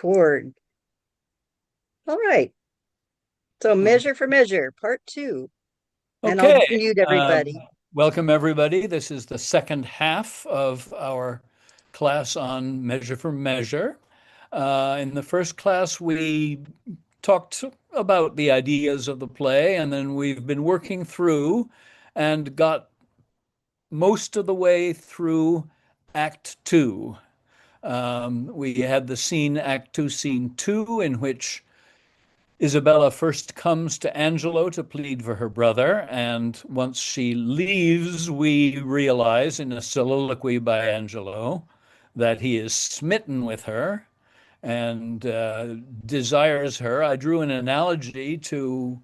Record. All right. So Measure for Measure, part two. And I'll Okay, mute everybody. welcome everybody. This is the second half of our class on Measure for Measure. In the first class, we talked about the ideas of the play, and then we've been working through and got most of the way through Act Two. We had the scene, Act Two, Scene Two, in which Isabella first comes to Angelo to plead for her brother, and once she leaves, we realize in a soliloquy by Angelo that he is smitten with her and desires her. I drew an analogy to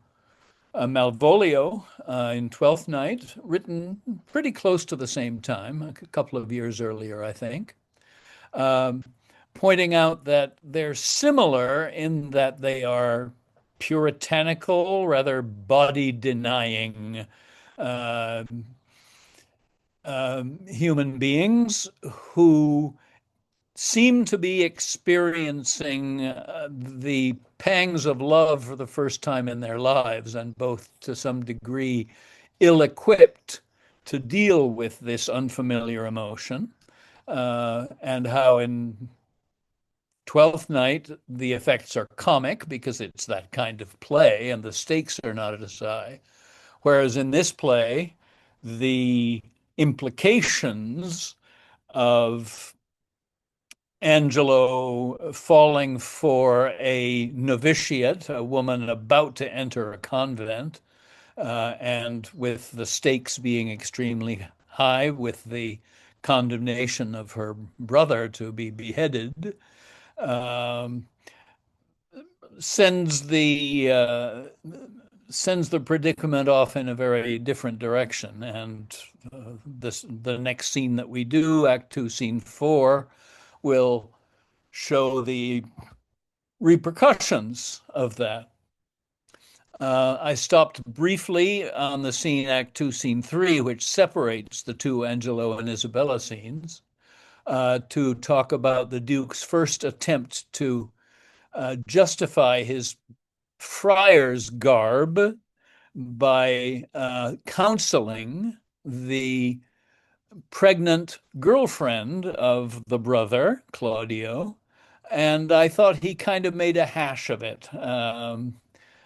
Malvolio in Twelfth Night, written pretty close to the same time, a couple of years earlier, I think, um, pointing out that they're similar in that they are puritanical, rather body denying uh, human beings who seem to be experiencing the pangs of love for the first time in their lives, and both to some degree ill equipped to deal with this unfamiliar emotion, and how in Twelfth Night, the effects are comic because it's that kind of play and the stakes are not as high. Whereas in this play, the implications of Angelo falling for a novitiate, a woman about to enter a convent, and with the stakes being extremely high, with the condemnation of her brother to be beheaded, um, sends the uh, sends the predicament off in a very different direction. And the next scene that we do, Act Two, Scene Four, will show the repercussions of that. I stopped briefly on the scene, Act Two, Scene Three, which separates the two Angelo and Isabella scenes, to talk about the Duke's first attempt to justify his friar's garb by counseling the pregnant girlfriend of the brother, Claudio. And I thought he kind of made a hash of it.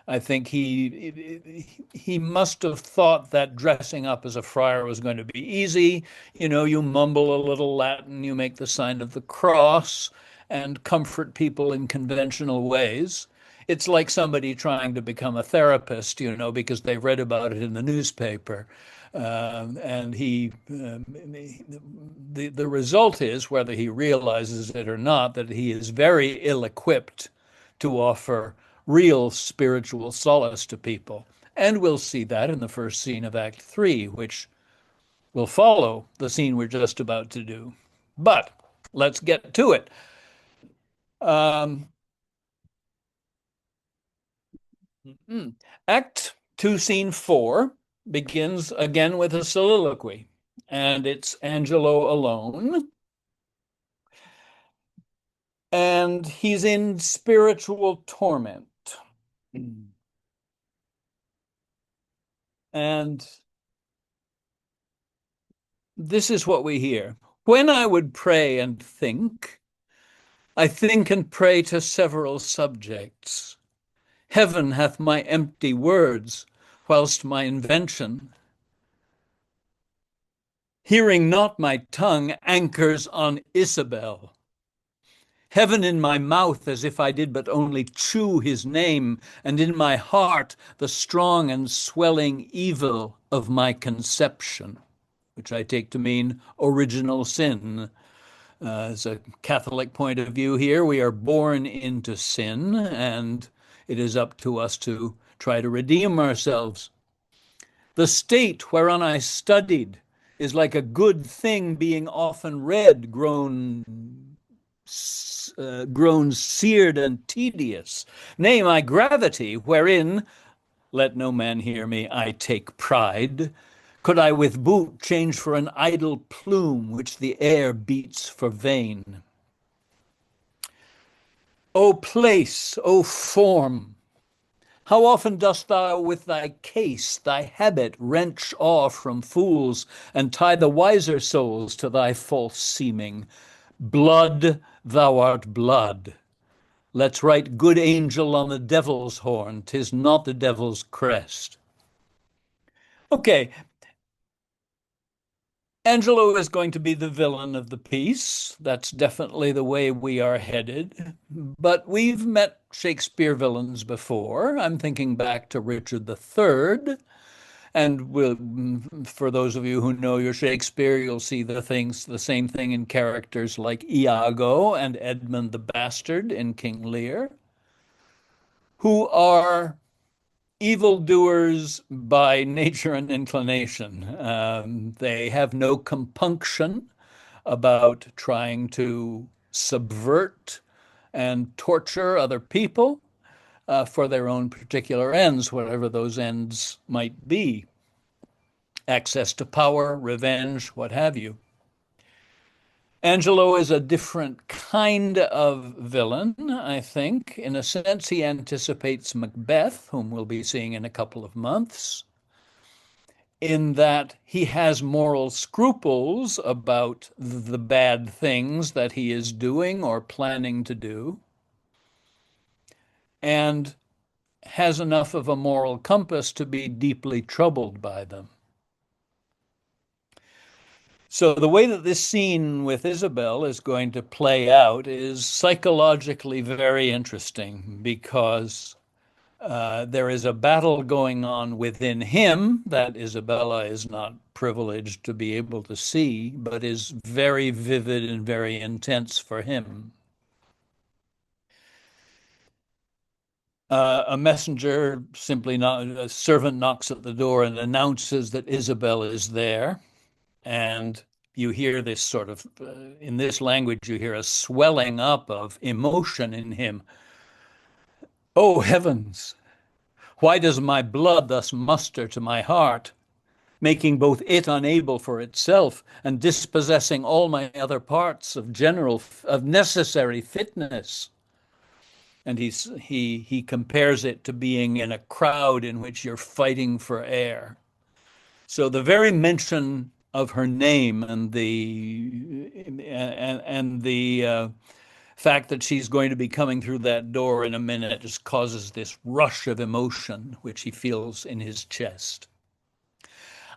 I think he must have thought that dressing up as a friar was going to be easy. You know, you mumble a little Latin, you make the sign of the cross, and comfort people in conventional ways. It's like somebody trying to become a therapist, you know, because they read about it in the newspaper. And the result is, whether he realizes it or not, that he is very ill-equipped to offer real spiritual solace to people. And we'll see that in the first scene of Act Three, which will follow the scene we're just about to do. But let's get to it. Um, Act Two, Scene Four begins again with a soliloquy, and it's Angelo alone. And he's in spiritual torment. And this is what we hear. When I would pray and think, I think and pray to several subjects. Heaven hath my empty words, whilst my invention, hearing not my tongue, anchors on Isabel. Heaven in my mouth, as if I did but only chew his name, and in my heart the strong and swelling evil of my conception, which I take to mean original sin. As a Catholic point of view here, we are born into sin, and it is up to us to try to redeem ourselves. The state whereon I studied is like a good thing being often read, grown seared and tedious. Nay, my gravity, wherein, let no man hear me, I take pride, could I with boot change for an idle plume which the air beats for vain. O place, O form, how often dost thou with thy case, thy habit, wrench off from fools, and tie the wiser souls to thy false seeming? Blood, thou art blood. Let's write good angel on the devil's horn. 'Tis not the devil's crest. Okay, Angelo is going to be the villain of the piece. That's definitely the way we are headed. But we've met Shakespeare villains before. I'm thinking back to Richard III. And for those of you who know your Shakespeare, you'll see the same thing in characters like Iago and Edmund the Bastard in King Lear, who are evildoers by nature and inclination. They have no compunction about trying to subvert and torture other people for their own particular ends, whatever those ends might be. Access to power, revenge, what have you. Angelo is a different kind of villain, I think. In a sense, he anticipates Macbeth, whom we'll be seeing in a couple of months, in that he has moral scruples about the bad things that he is doing or planning to do, and has enough of a moral compass to be deeply troubled by them. So the way that this scene with Isabel is going to play out is psychologically very interesting because there is a battle going on within him that Isabella is not privileged to be able to see, but is very vivid and very intense for him. A messenger, simply not a servant, knocks at the door and announces that Isabel is there. And you hear this sort of, in this language, you hear a swelling up of emotion in him. Oh, heavens! Why does my blood thus muster to my heart, making both it unable for itself and dispossessing all my other parts of necessary fitness? And he compares it to being in a crowd in which you're fighting for air. So the very mention of her name and the fact that she's going to be coming through that door in a minute just causes this rush of emotion which he feels in his chest.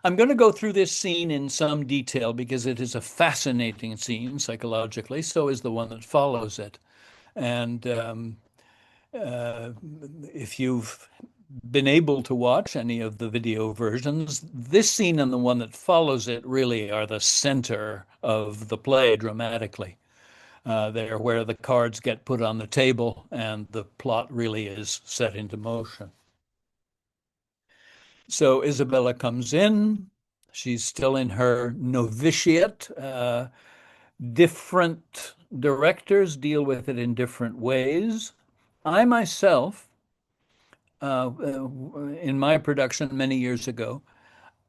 I'm going to go through this scene in some detail because it is a fascinating scene psychologically. So is the one that follows it. And uh, if you've been able to watch any of the video versions, this scene and the one that follows it really are the center of the play dramatically. They're where the cards get put on the table and the plot really is set into motion. So Isabella comes in. She's still in her novitiate. Different directors deal with it in different ways. I myself, in my production many years ago,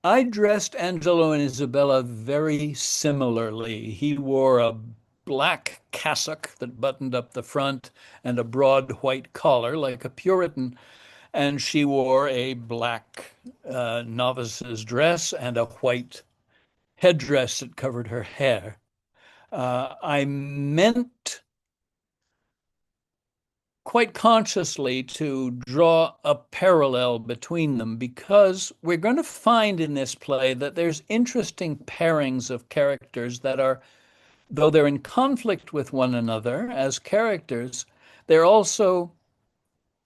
I dressed Angelo and Isabella very similarly. He wore a black cassock that buttoned up the front and a broad white collar like a Puritan, and she wore a black novice's dress and a white headdress that covered her hair. I meant quite consciously to draw a parallel between them because we're going to find in this play that there's interesting pairings of characters that are, though they're in conflict with one another as characters, they're also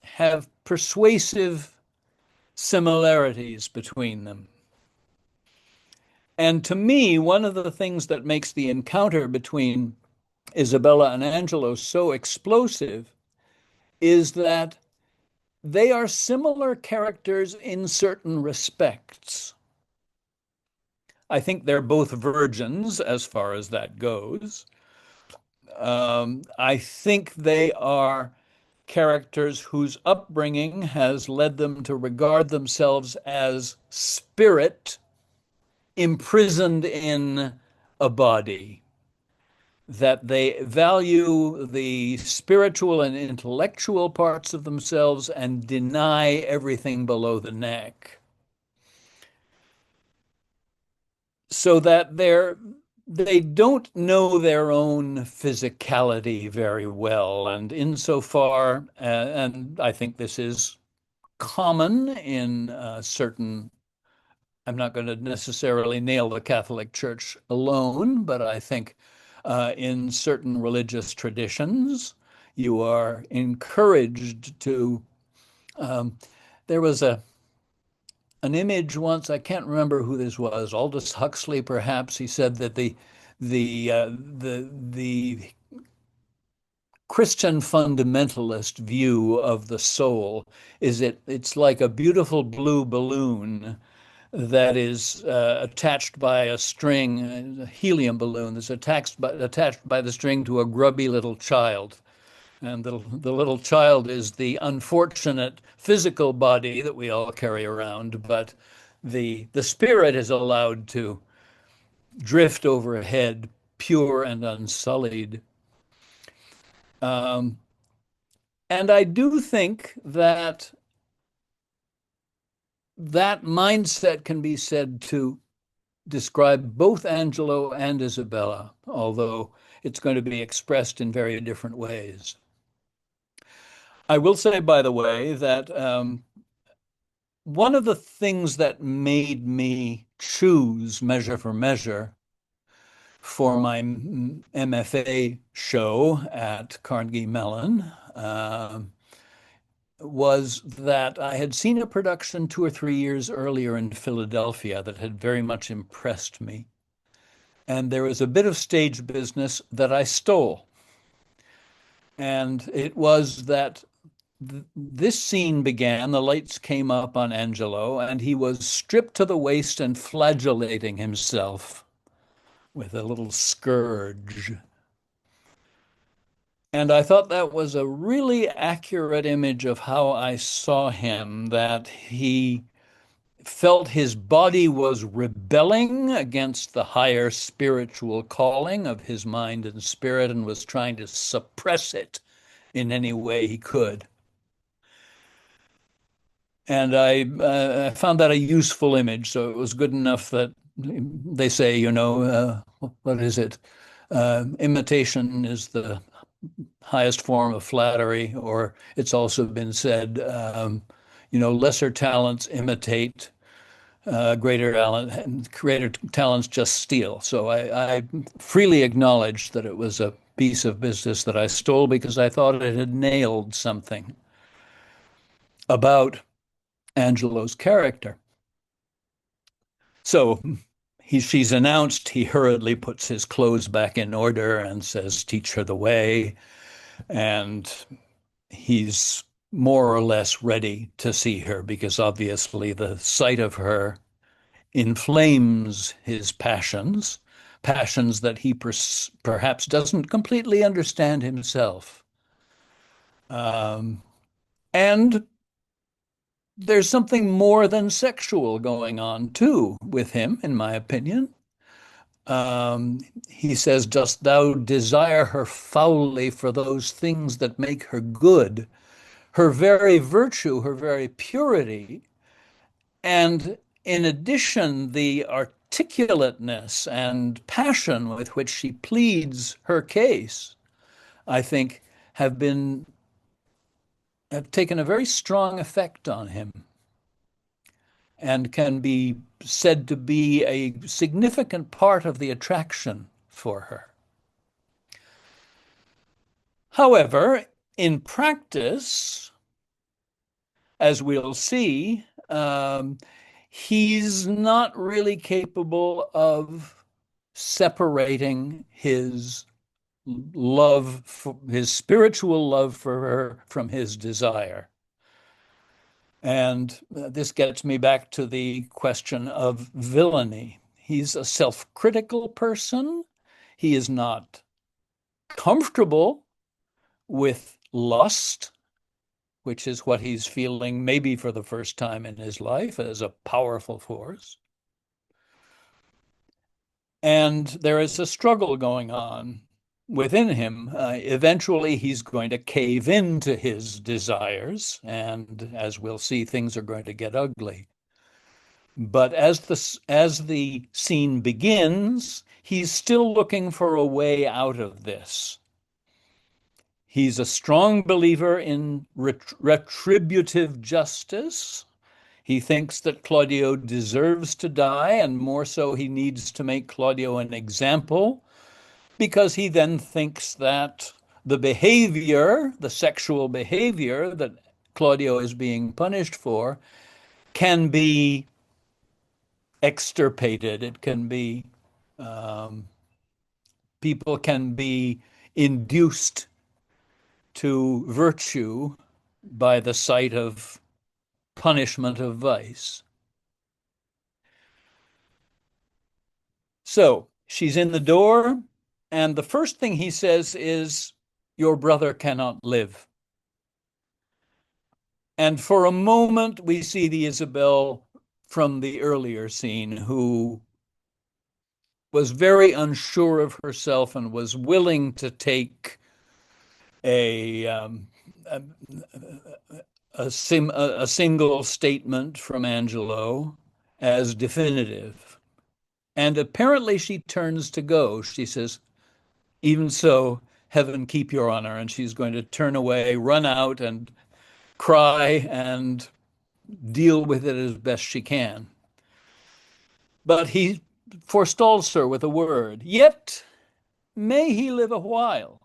have persuasive similarities between them. And to me, one of the things that makes the encounter between Isabella and Angelo so explosive is that they are similar characters in certain respects. I think they're both virgins as far as that goes. I think they are characters whose upbringing has led them to regard themselves as spirit imprisoned in a body. that they value the spiritual and intellectual parts of themselves and deny everything below the neck, so that they don't know their own physicality very well. And insofar, and I think this is common in certain, I'm not going to necessarily nail the Catholic Church alone, but I think in certain religious traditions, you are encouraged to. Um, there was an image once, I can't remember who this was, Aldous Huxley, perhaps. He said that the Christian fundamentalist view of the soul is it's like a beautiful blue balloon that is attached by a string, a helium balloon that's attached by the string to a grubby little child. And the little child is the unfortunate physical body that we all carry around, but the spirit is allowed to drift overhead, pure and unsullied. Um, and I do think that that mindset can be said to describe both Angelo and Isabella, although it's going to be expressed in very different ways. I will say, by the way, that one of the things that made me choose Measure for Measure for my MFA show at Carnegie Mellon was that I had seen a production 2 or 3 years earlier in Philadelphia that had very much impressed me. And there was a bit of stage business that I stole. And it was that this scene began, the lights came up on Angelo, and he was stripped to the waist and flagellating himself with a little scourge. And I thought that was a really accurate image of how I saw him, that he felt his body was rebelling against the higher spiritual calling of his mind and spirit and was trying to suppress it in any way he could. And I found that a useful image. So it was good enough that they say, what is it? Imitation is the highest form of flattery, or it's also been said, lesser talents imitate, greater talents just steal. So I freely acknowledge that it was a piece of business that I stole because I thought it had nailed something about Angelo's character. So she's announced, he hurriedly puts his clothes back in order and says, teach her the way. And he's more or less ready to see her because obviously the sight of her inflames his passions that he perhaps doesn't completely understand himself. And there's something more than sexual going on too with him, in my opinion. He says, dost thou desire her foully for those things that make her good, her very virtue, her very purity, and in addition, the articulateness and passion with which she pleads her case, I think, have taken a very strong effect on him and can be said to be a significant part of the attraction for her. However, in practice, as we'll see, he's not really capable of separating his his spiritual love for her from his desire. And this gets me back to the question of villainy. He's a self-critical person. He is not comfortable with lust, which is what he's feeling maybe for the first time in his life as a powerful force. And there is a struggle going on. within him. Eventually, he's going to cave into his desires, and as we'll see, things are going to get ugly. But as the scene begins, he's still looking for a way out of this. He's a strong believer in retributive justice. He thinks that Claudio deserves to die, and more so, he needs to make Claudio an example because he then thinks that the behavior, the sexual behavior that Claudio is being punished for, can be extirpated. It can be, um, people can be induced to virtue by the sight of punishment of vice. So she's in the door, and the first thing he says is, "Your brother cannot live." And for a moment, we see the Isabel from the earlier scene who was very unsure of herself and was willing to take a a, a single statement from Angelo as definitive. And apparently she turns to go. She says, "Even so, heaven keep your honor." And she's going to turn away, run out, and cry and deal with it as best she can. But he forestalls her with a word, "Yet may he live a while.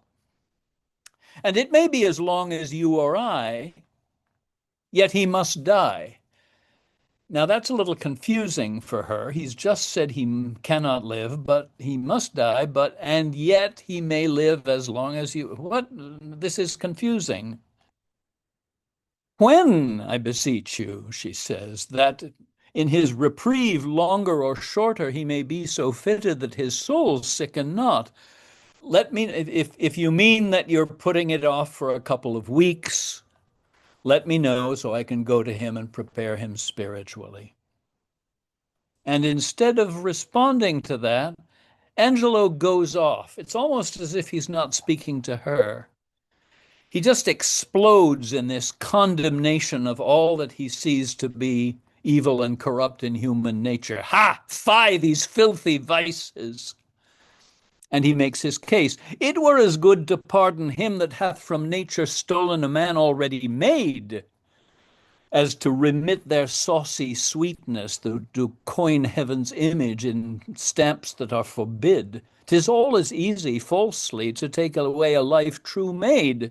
And it may be as long as you or I, yet he must die." Now that's a little confusing for her. He's just said he cannot live, but he must die, and yet he may live as long as you. What? This is confusing. "When, I beseech you," she says, "that in his reprieve, longer or shorter, he may be so fitted that his soul sicken not. Let me, if you mean that you're putting it off for a couple of weeks, let me know so I can go to him and prepare him spiritually." And instead of responding to that, Angelo goes off. It's almost as if he's not speaking to her. He just explodes in this condemnation of all that he sees to be evil and corrupt in human nature. Ha! Fie, these filthy vices! And he makes his case. "It were as good to pardon him that hath from nature stolen a man already made, as to remit their saucy sweetness, to coin heaven's image in stamps that are forbid. 'Tis all as easy falsely to take away a life true made,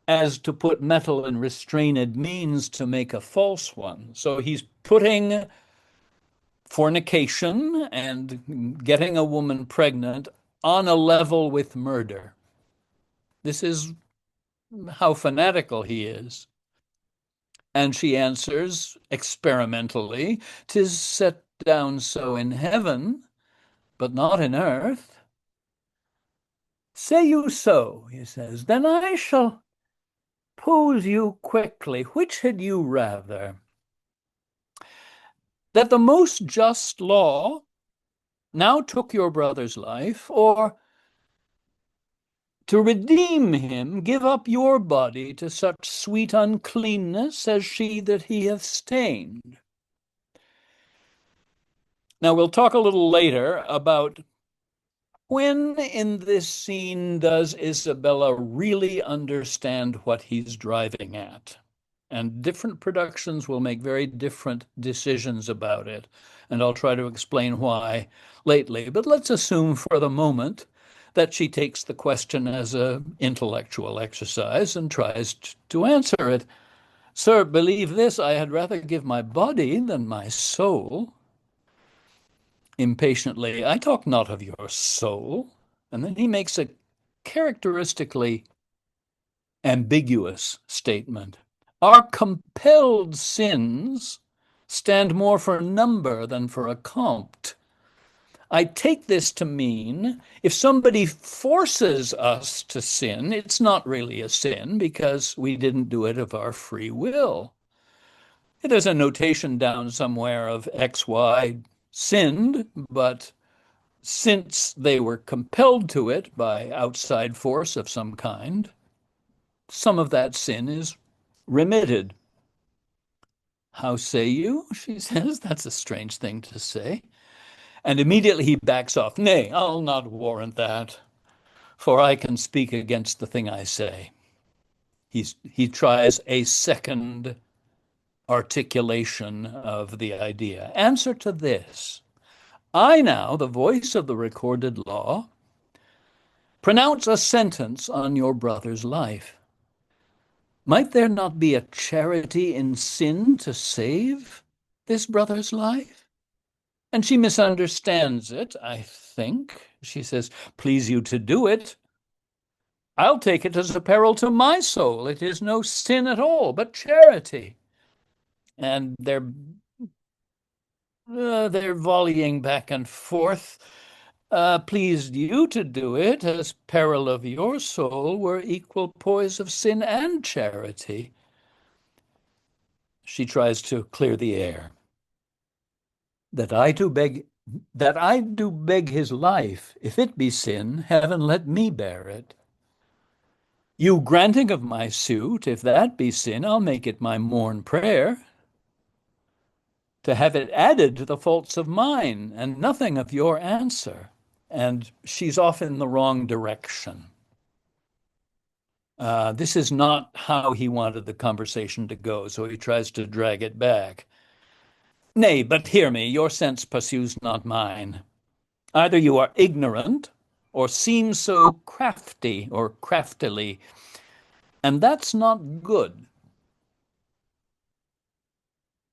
as to put metal in restrained means to make a false one." So he's putting fornication and getting a woman pregnant on a level with murder. This is how fanatical he is. And she answers experimentally, "'Tis set down so in heaven, but not in earth." "Say you so," he says, "then I shall pose you quickly. Which had you rather? That the most just law now took your brother's life, or to redeem him, give up your body to such sweet uncleanness as she that he hath stained?" Now, we'll talk a little later about when in this scene does Isabella really understand what he's driving at. And different productions will make very different decisions about it. And I'll try to explain why lately. But let's assume for the moment that she takes the question as an intellectual exercise and tries to answer it. "Sir, believe this, I had rather give my body than my soul." Impatiently, "I talk not of your soul." And then he makes a characteristically ambiguous statement. "Our compelled sins stand more for number than for account. I take this to mean if somebody forces us to sin, it's not really a sin because we didn't do it of our free will. There's a notation down somewhere of XY sinned, but since they were compelled to it by outside force of some kind, some of that sin is remitted. How say you? She says. That's a strange thing to say. And immediately he backs off. Nay, I'll not warrant that, for I can speak against the thing I say. He tries a second articulation of the idea. Answer to this. I now, the voice of the recorded law, pronounce a sentence on your brother's life. Might there not be a charity in sin to save this brother's life? And she misunderstands it, I think. She says, please you to do it. I'll take it as a peril to my soul. It is no sin at all, but charity. And they're volleying back and forth. Pleased you to do it, as peril of your soul were equal poise of sin and charity. She tries to clear the air. That I do beg his life, if it be sin, heaven let me bear it. You granting of my suit, if that be sin, I'll make it my morn prayer, to have it added to the faults of mine, and nothing of your answer. And she's off in the wrong direction. This is not how he wanted the conversation to go, so he tries to drag it back. Nay, but hear me, your sense pursues not mine. Either you are ignorant, or seem so crafty or craftily, and that's not good.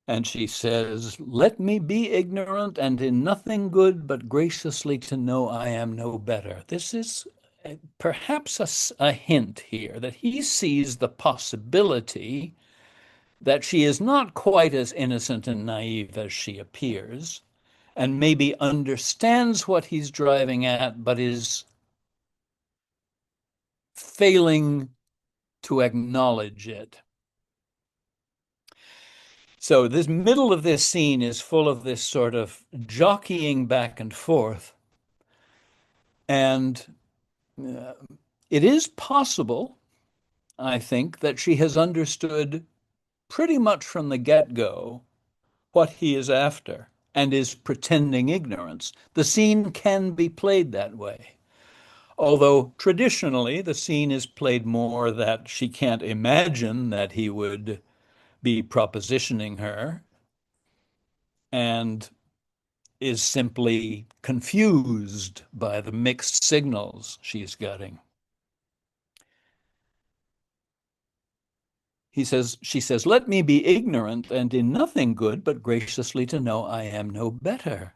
And she says, let me be ignorant and in nothing good, but graciously to know I am no better. This is perhaps a hint here that he sees the possibility that she is not quite as innocent and naive as she appears, and maybe understands what he's driving at, but is failing to acknowledge it. So this middle of this scene is full of this sort of jockeying back and forth. And it is possible, I think, that she has understood pretty much from the get-go what he is after and is pretending ignorance. The scene can be played that way. Although traditionally the scene is played more that she can't imagine that he would be propositioning her and is simply confused by the mixed signals she's getting. She says, let me be ignorant and in nothing good, but graciously to know I am no better.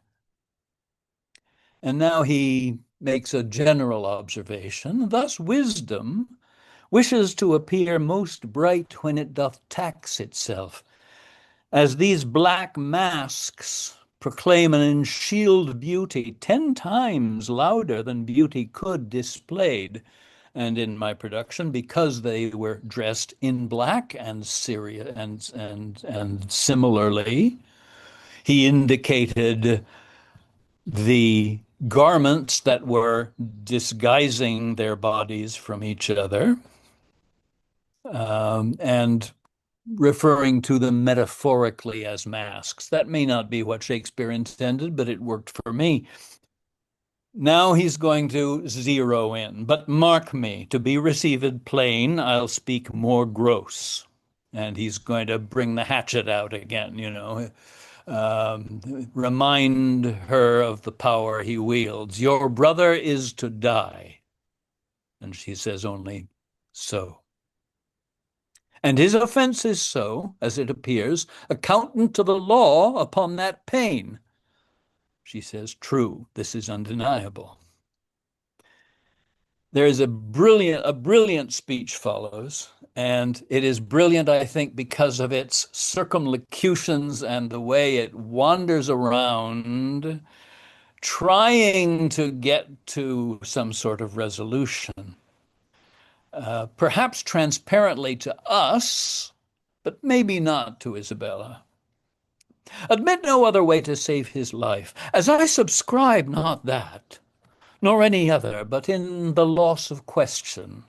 And now he makes a general observation. Thus wisdom wishes to appear most bright when it doth tax itself, as these black masks proclaim an enshielded beauty 10 times louder than beauty could displayed. And in my production, because they were dressed in black and serious and similarly, he indicated the garments that were disguising their bodies from each other, and referring to them metaphorically as masks. That may not be what Shakespeare intended, but it worked for me. Now he's going to zero in, but mark me, to be received plain, I'll speak more gross. And he's going to bring the hatchet out again, remind her of the power he wields. Your brother is to die. And she says only, so. And his offense is so, as it appears, accountant to the law upon that pain. She says, true, this is undeniable. There is a brilliant speech follows, and it is brilliant, I think, because of its circumlocutions and the way it wanders around, trying to get to some sort of resolution. Perhaps transparently to us, but maybe not to Isabella. Admit no other way to save his life, as I subscribe not that, nor any other, but in the loss of question,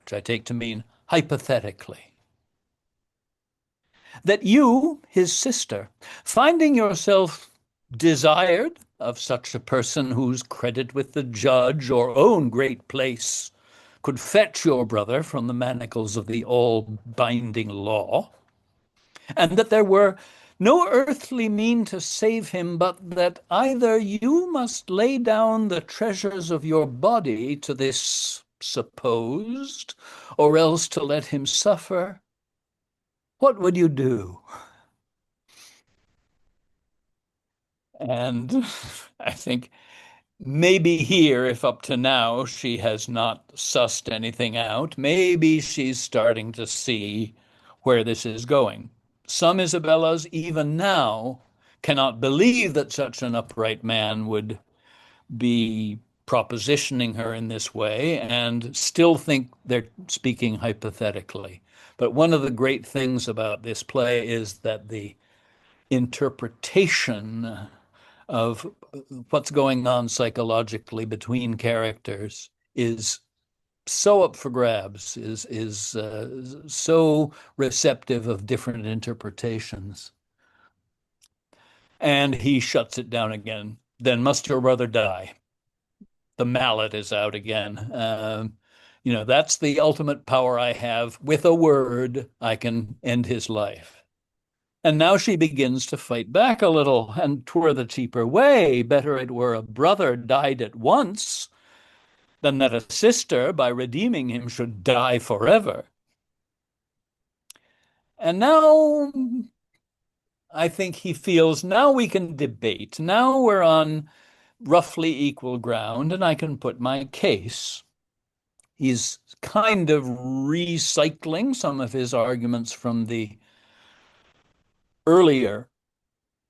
which I take to mean hypothetically. That you, his sister, finding yourself desired of such a person whose credit with the judge or own great place could fetch your brother from the manacles of the all-binding law, and that there were no earthly mean to save him, but that either you must lay down the treasures of your body to this supposed, or else to let him suffer, what would you do? And I think maybe here, if up to now she has not sussed anything out, maybe she's starting to see where this is going. Some Isabellas, even now, cannot believe that such an upright man would be propositioning her in this way and still think they're speaking hypothetically. But one of the great things about this play is that the interpretation of what's going on psychologically between characters is so up for grabs, is so receptive of different interpretations. And he shuts it down again. Then must your brother die? The mallet is out again. That's the ultimate power I have. With a word, I can end his life. And now she begins to fight back a little, and 'twere the cheaper way. Better it were a brother died at once than that a sister, by redeeming him, should die forever. And now I think he feels now we can debate. Now we're on roughly equal ground, and I can put my case. He's kind of recycling some of his arguments from the earlier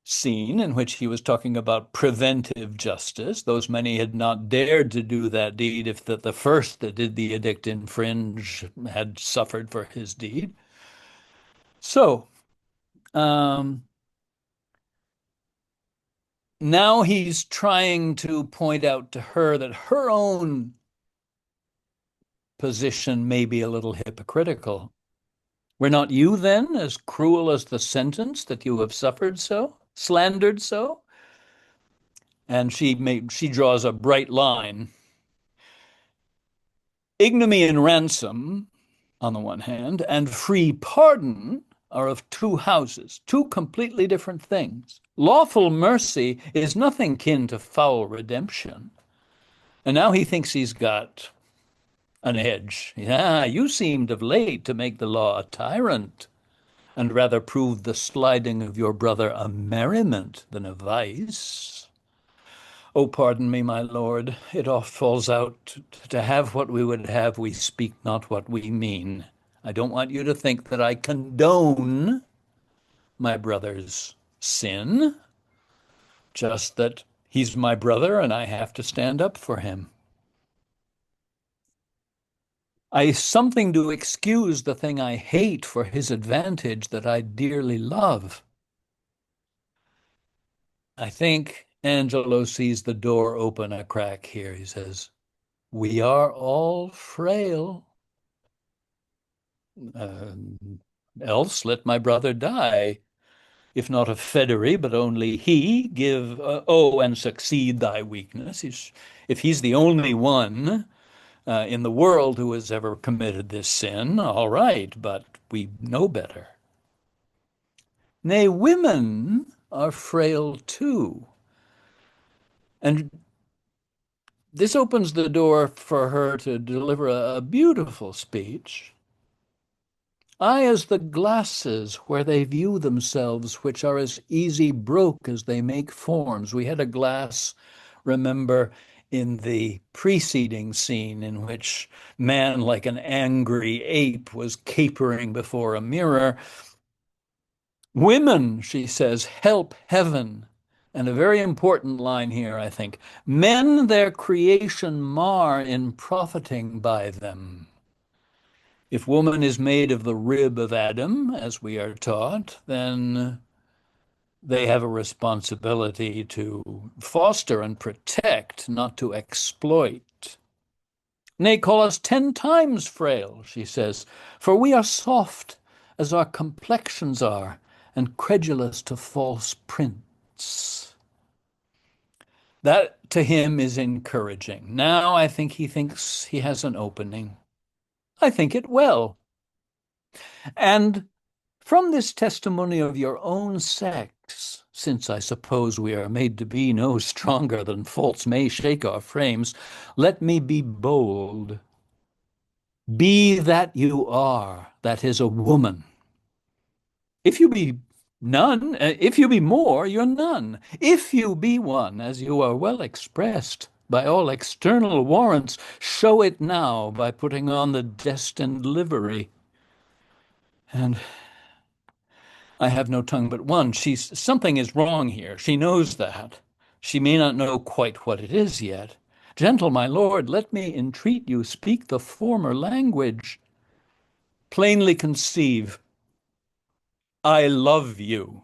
scene in which he was talking about preventive justice. Those many had not dared to do that deed if the first that did the edict infringe had suffered for his deed. So now he's trying to point out to her that her own position may be a little hypocritical. Were not you then as cruel as the sentence that you have suffered so, slandered so? And she draws a bright line. Ignominy and ransom, on the one hand, and free pardon are of two houses, two completely different things. Lawful mercy is nothing kin to foul redemption. And now he thinks he's got an edge. Yeah, you seemed of late to make the law a tyrant, and rather prove the sliding of your brother a merriment than a vice. Oh, pardon me, my lord, it oft falls out to have what we would have, we speak not what we mean. I don't want you to think that I condone my brother's sin, just that he's my brother and I have to stand up for him. I something to excuse the thing I hate for his advantage that I dearly love. I think Angelo sees the door open a crack here. He says, we are all frail. Uh, else let my brother die, if not of Federy, but only he give, and succeed thy weakness. If he's the only one in the world who has ever committed this sin, all right, but we know better. Nay, women are frail too. And this opens the door for her to deliver a beautiful speech. I, as the glasses where they view themselves, which are as easy broke as they make forms. We had a glass, remember, in the preceding scene in which man, like an angry ape, was capering before a mirror. Women, she says, help heaven. And a very important line here, I think. Men their creation mar in profiting by them. If woman is made of the rib of Adam, as we are taught, then They have a responsibility to foster and protect, not to exploit. Nay, call us 10 times frail, she says, for we are soft as our complexions are, and credulous to false prints. That to him is encouraging. Now I think he thinks he has an opening. I think it well. And from this testimony of your own sex, since I suppose we are made to be no stronger than faults may shake our frames, let me be bold. Be that you are, that is a woman. If you be none, if you be more, you're none. If you be one, as you are well expressed, by all external warrants, show it now by putting on the destined livery. And I have no tongue but one. Something is wrong here. She knows that. She may not know quite what it is yet. Gentle my lord, let me entreat you speak the former language. Plainly conceive, I love you.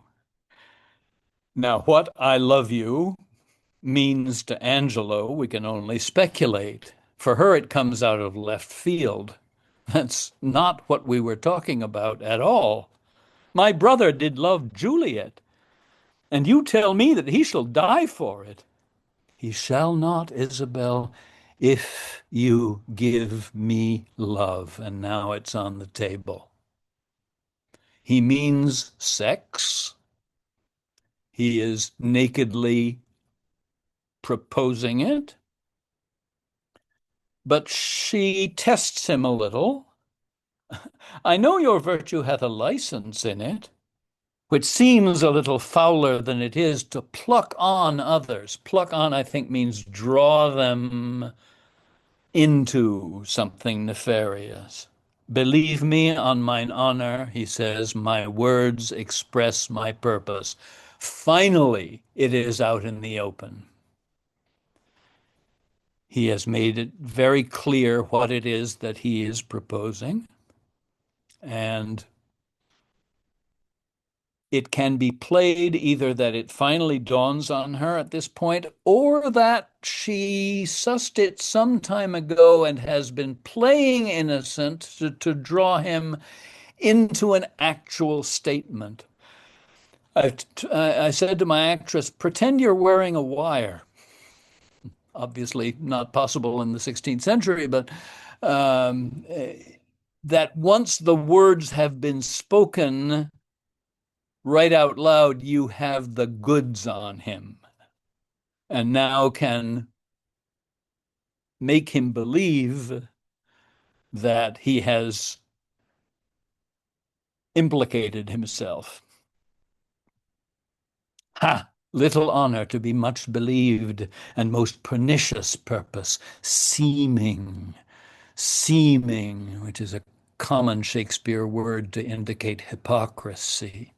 Now, what I love you means to Angelo, we can only speculate. For her, it comes out of left field. That's not what we were talking about at all. My brother did love Juliet, and you tell me that he shall die for it. He shall not, Isabel, if you give me love. And now it's on the table. He means sex. He is nakedly proposing it. But she tests him a little. I know your virtue hath a license in it, which seems a little fouler than it is to pluck on others. Pluck on, I think, means draw them into something nefarious. Believe me on mine honor, he says, my words express my purpose. Finally, it is out in the open. He has made it very clear what it is that he is proposing. And it can be played either that it finally dawns on her at this point, or that she sussed it some time ago and has been playing innocent to draw him into an actual statement. I said to my actress, pretend you're wearing a wire. Obviously not possible in the 16th century, but um, that once the words have been spoken right out loud, you have the goods on him and now can make him believe that he has implicated himself. Ha! Little honor to be much believed, and most pernicious purpose, seeming, which is a common Shakespeare word to indicate hypocrisy.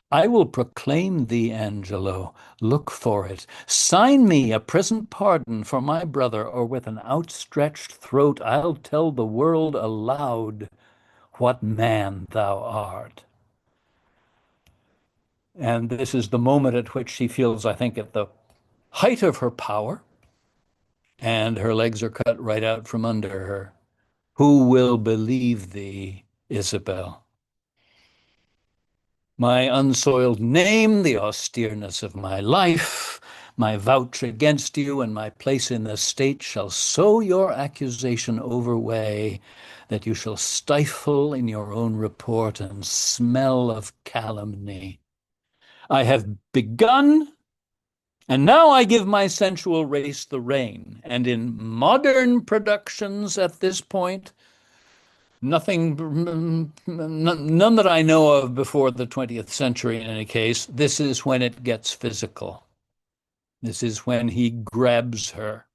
I will proclaim thee, Angelo. Look for it. Sign me a present pardon for my brother, or with an outstretched throat I'll tell the world aloud what man thou art. And this is the moment at which she feels, I think, at the height of her power, and her legs are cut right out from under her. Who will believe thee, Isabel? My unsoiled name, the austereness of my life, my vouch against you, and my place in the state shall so your accusation overweigh that you shall stifle in your own report and smell of calumny. I have begun, and now I give my sensual race the rein. And in modern productions at this point, none that I know of before the 20th century in any case, this is when it gets physical. This is when he grabs her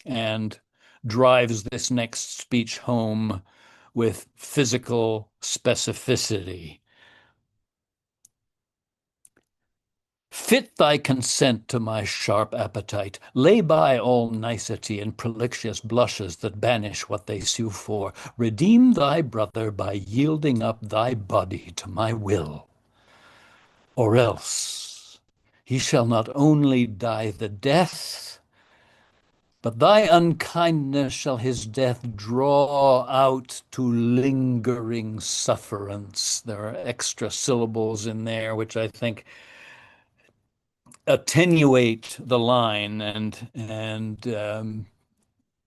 and drives this next speech home with physical specificity. Fit thy consent to my sharp appetite. Lay by all nicety and prolixious blushes that banish what they sue for. Redeem thy brother by yielding up thy body to my will. or else he shall not only die the death, but thy unkindness shall his death draw out to lingering sufferance. There are extra syllables in there, which I think attenuate the line and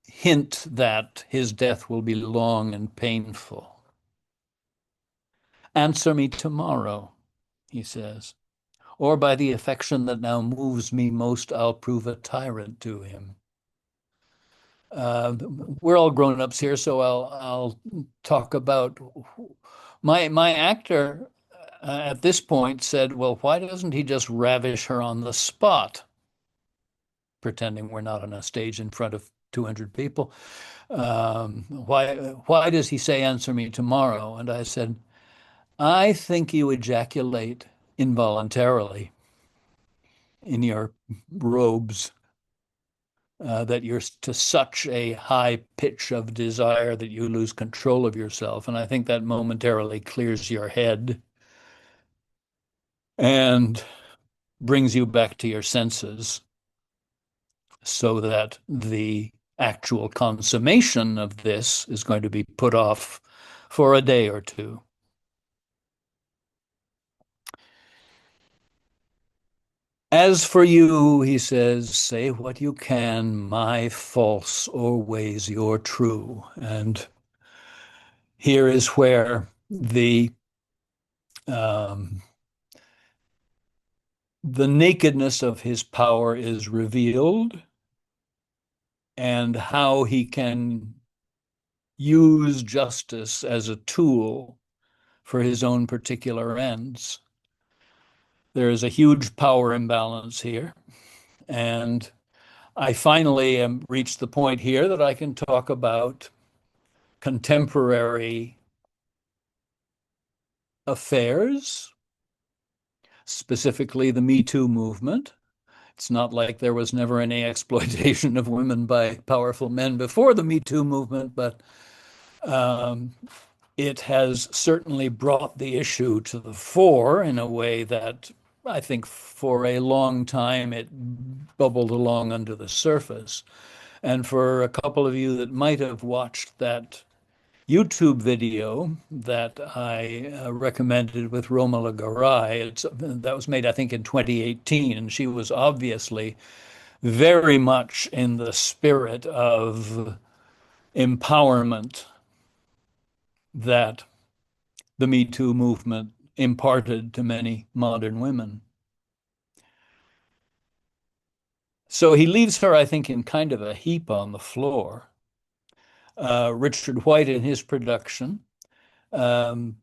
hint that his death will be long and painful. Answer me tomorrow, he says, or by the affection that now moves me most, I'll prove a tyrant to him. We're all grown-ups here, so I'll talk about my actor at this point said, well, why doesn't he just ravish her on the spot? Pretending we're not on a stage in front of 200 people. Why does he say, answer me tomorrow? And I said, I think you ejaculate involuntarily in your robes, that you're to such a high pitch of desire that you lose control of yourself. And I think that momentarily clears your head and brings you back to your senses so that the actual consummation of this is going to be put off for a day or two. As for you, he says, say what you can, my false or ways your true. And here is where um, the nakedness of his power is revealed and how he can use justice as a tool for his own particular ends. There is a huge power imbalance here. And I finally am reached the point here that I can talk about contemporary affairs, specifically the Me Too movement. It's not like there was never any exploitation of women by powerful men before the Me Too movement, but um, it has certainly brought the issue to the fore in a way that I think for a long time it bubbled along under the surface. And for a couple of you that might have watched that YouTube video that I recommended with Romola Garai, that was made, I think, in 2018, and she was obviously very much in the spirit of empowerment that the Me Too movement imparted to many modern women. So he leaves her, I think, in kind of a heap on the floor. Richard White in his production. Um,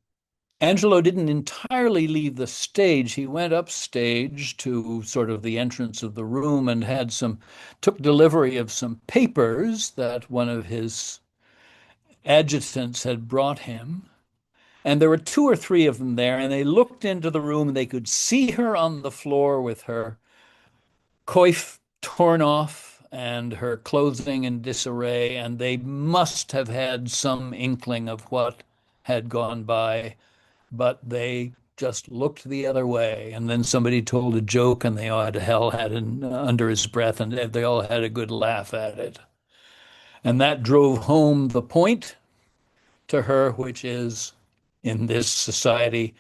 Angelo didn't entirely leave the stage. He went upstage to sort of the entrance of the room and took delivery of some papers that one of his adjutants had brought him. And there were two or three of them there, and they looked into the room and they could see her on the floor with her coif torn off and her clothing in disarray, and they must have had some inkling of what had gone by, but they just looked the other way. And then somebody told a joke, and they all had it under his breath, and they all had a good laugh at it. And that drove home the point to her, which is in this society,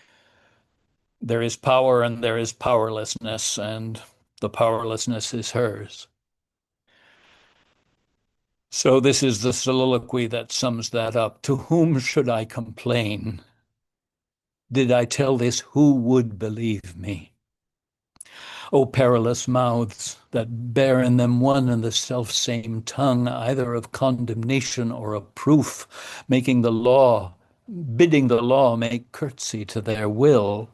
there is power and there is powerlessness, and the powerlessness is hers. So this is the soliloquy that sums that up. To whom should I complain? Did I tell this, who would believe me? O perilous mouths that bear in them one and the self-same tongue, either of condemnation or of proof, bidding the law make curtsy to their will,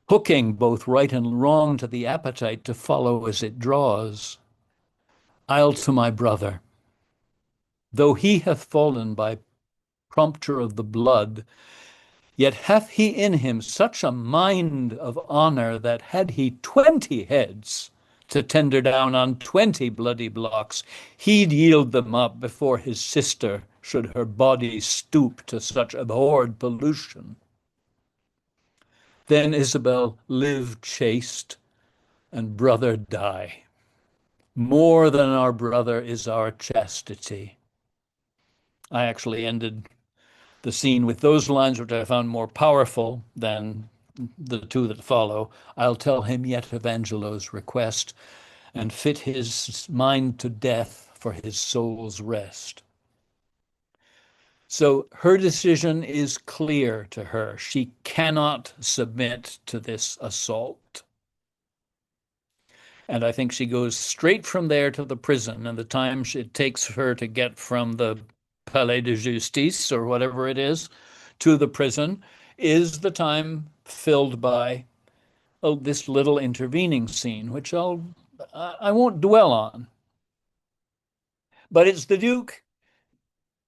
hooking both right and wrong to the appetite to follow as it draws. I'll to my brother, though he hath fallen by prompture of the blood, yet hath he in him such a mind of honor that had he 20 heads to tender down on 20 bloody blocks, he'd yield them up before his sister should her body stoop to such abhorred pollution. Then Isabel, live chaste, and brother die. More than our brother is our chastity. I actually ended the scene with those lines, which I found more powerful than the two that follow. I'll tell him yet of Angelo's request, and fit his mind to death for his soul's rest. So her decision is clear to her. She cannot submit to this assault. And I think she goes straight from there to the prison. And the time it takes her to get from the Palais de Justice or whatever it is to the prison is the time filled by this little intervening scene, which I won't dwell on. But it's the Duke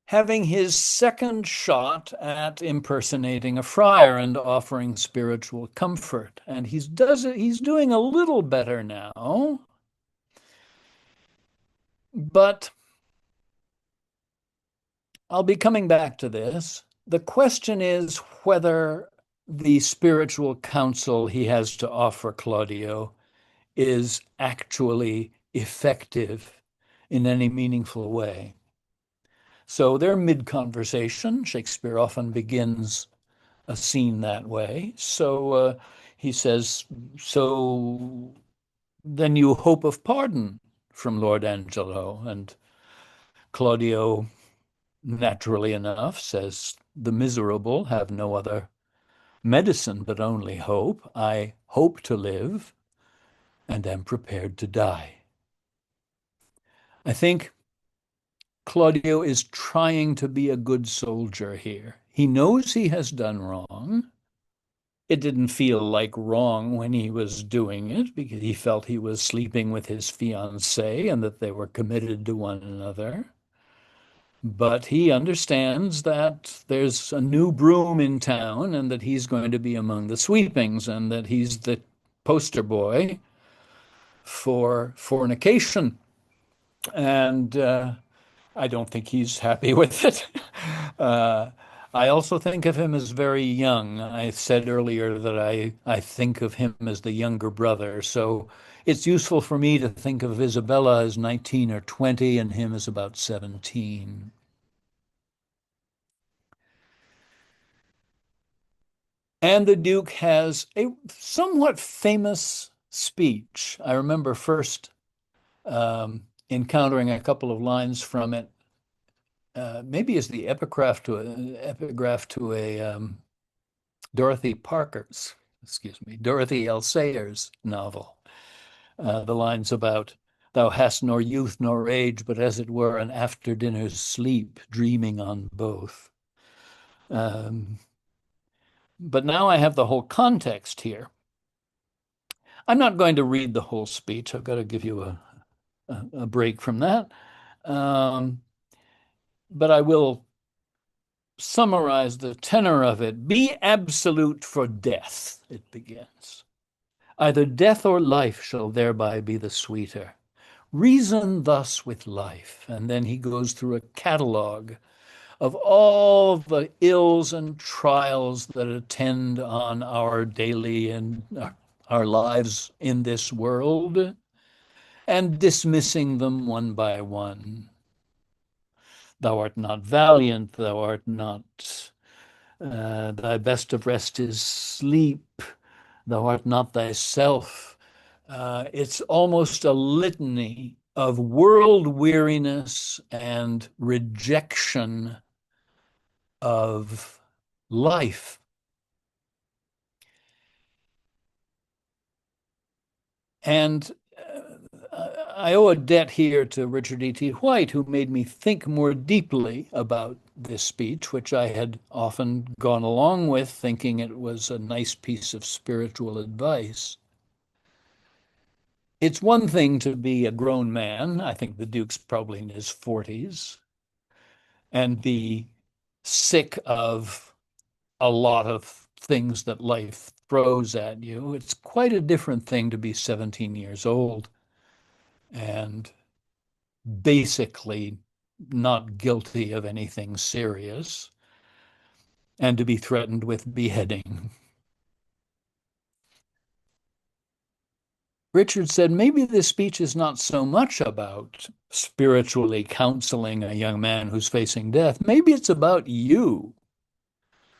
having his second shot at impersonating a friar and offering spiritual comfort. And he's doing a little better now. But I'll be coming back to this. The question is whether the spiritual counsel he has to offer Claudio is actually effective in any meaningful way. So they're mid-conversation. Shakespeare often begins a scene that way. So he says, so then you hope of pardon from Lord Angelo? And Claudio, naturally enough, says, the miserable have no other medicine but only hope. I hope to live and am prepared to die. I think Claudio is trying to be a good soldier here. He knows he has done wrong. It didn't feel like wrong when he was doing it because he felt he was sleeping with his fiancée and that they were committed to one another. But he understands that there's a new broom in town and that he's going to be among the sweepings and that he's the poster boy for fornication. And I don't think he's happy with it. Uh, I also think of him as very young. I said earlier that I think of him as the younger brother. So it's useful for me to think of Isabella as 19 or 20 and him as about 17. And the Duke has a somewhat famous speech. I remember first encountering a couple of lines from it, maybe as the epigraph to a Dorothy L. Sayers novel. The lines about thou hast nor youth nor age, but as it were an after dinner's sleep, dreaming on both. But now I have the whole context here. I'm not going to read the whole speech. I've got to give you a break from that. But I will summarize the tenor of it. Be absolute for death, it begins. Either death or life shall thereby be the sweeter. Reason thus with life. And then he goes through a catalog of all the ills and trials that attend on our daily and our lives in this world, and dismissing them one by one. Thou art not valiant, thou art not, thy best of rest is sleep, thou art not thyself. It's almost a litany of world weariness and rejection of life. And I owe a debt here to Richard E.T. White, who made me think more deeply about this speech, which I had often gone along with, thinking it was a nice piece of spiritual advice. It's one thing to be a grown man, I think the Duke's probably in his 40s, and be sick of a lot of things that life throws at you. It's quite a different thing to be 17 years old and basically not guilty of anything serious and to be threatened with beheading. Richard said, maybe this speech is not so much about spiritually counseling a young man who's facing death. Maybe it's about you.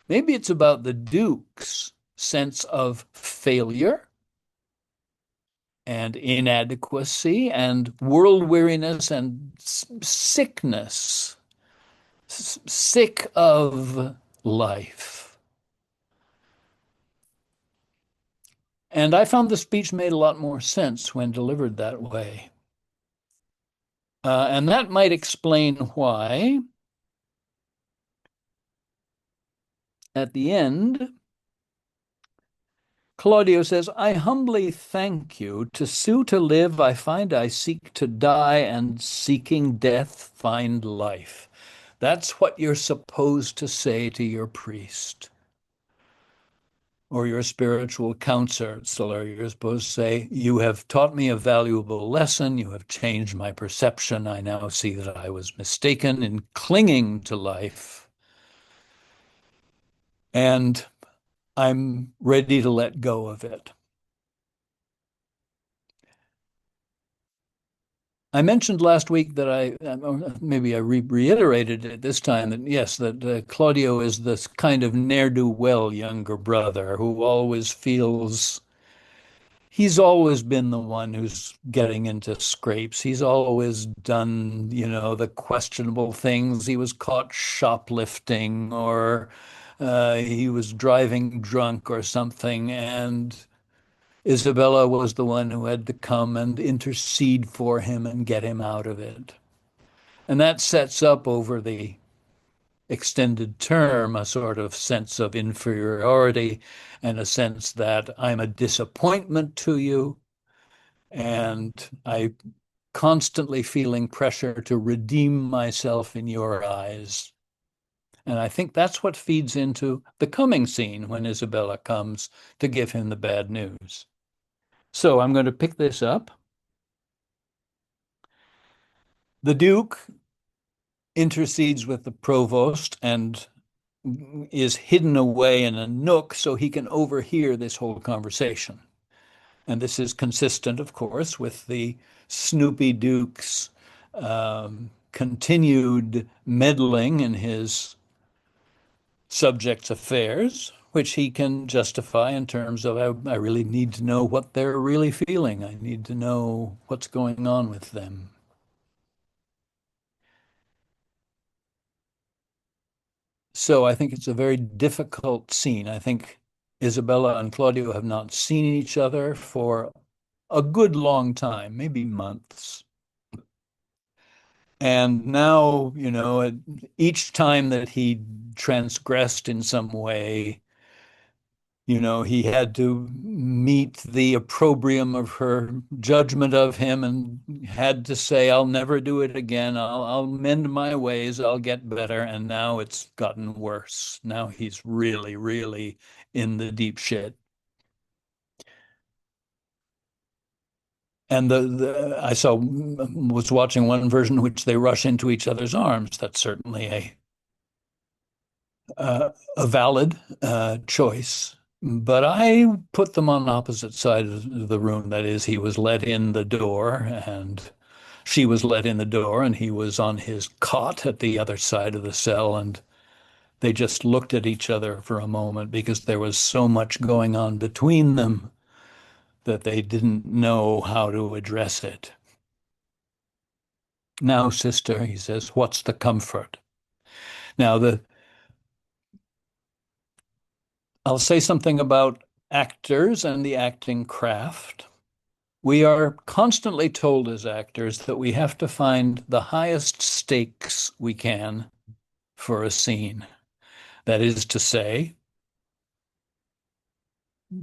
Maybe it's about the Duke's sense of failure and inadequacy and world weariness and sickness, sick of life. And I found the speech made a lot more sense when delivered that way. And that might explain why, at the end, Claudio says, I humbly thank you. To sue to live, I find I seek to die, and seeking death, find life. That's what you're supposed to say to your priest or your spiritual counselor. You're supposed to say, you have taught me a valuable lesson. You have changed my perception. I now see that I was mistaken in clinging to life. And I'm ready to let go of it. I mentioned last week that maybe I reiterated it this time that yes, that Claudio is this kind of ne'er-do-well younger brother who always feels he's always been the one who's getting into scrapes. He's always done, the questionable things. He was caught shoplifting or he was driving drunk or something, and Isabella was the one who had to come and intercede for him and get him out of it. And that sets up over the extended term a sort of sense of inferiority and a sense that I'm a disappointment to you and I constantly feeling pressure to redeem myself in your eyes. And I think that's what feeds into the coming scene when Isabella comes to give him the bad news. So I'm going to pick this up. The Duke intercedes with the provost and is hidden away in a nook so he can overhear this whole conversation. And this is consistent, of course, with the Snoopy Duke's continued meddling in his subjects' affairs, which he can justify in terms of, I really need to know what they're really feeling. I need to know what's going on with them. So I think it's a very difficult scene. I think Isabella and Claudio have not seen each other for a good long time, maybe months. And now, each time that he transgressed in some way, he had to meet the opprobrium of her judgment of him and had to say, I'll never do it again. I'll mend my ways. I'll get better. And now it's gotten worse. Now he's really, really in the deep shit. And I was watching one version in which they rush into each other's arms. That's certainly a valid choice. But I put them on opposite sides of the room. That is, he was let in the door and she was let in the door, and he was on his cot at the other side of the cell. And they just looked at each other for a moment because there was so much going on between them that they didn't know how to address it. Now, sister, he says, what's the comfort? Now, I'll say something about actors and the acting craft. We are constantly told as actors that we have to find the highest stakes we can for a scene. That is to say,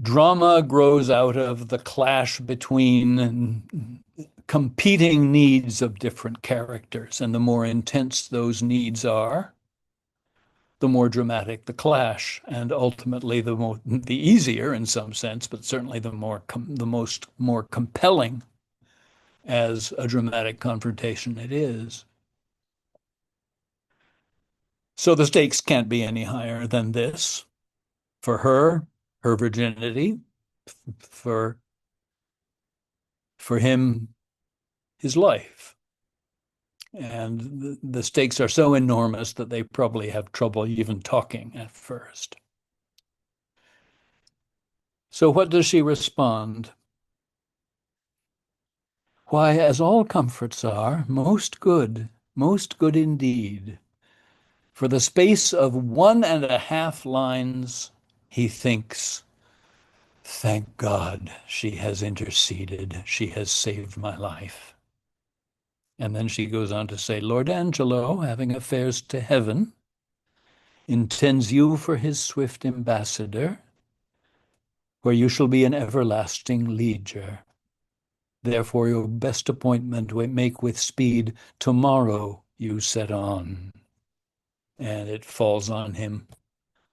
drama grows out of the clash between competing needs of different characters, and the more intense those needs are, the more dramatic the clash, and ultimately the easier in some sense, but certainly the most more compelling as a dramatic confrontation it is. So the stakes can't be any higher than this. For her, her virginity, for for him, his life. And the stakes are so enormous that they probably have trouble even talking at first. So, what does she respond? Why, as all comforts are, most good indeed. For the space of 1.5 lines, he thinks, thank God she has interceded. She has saved my life. And then she goes on to say, Lord Angelo, having affairs to heaven, intends you for his swift ambassador, where you shall be an everlasting lieger. Therefore your best appointment make with speed. Tomorrow you set on. And it falls on him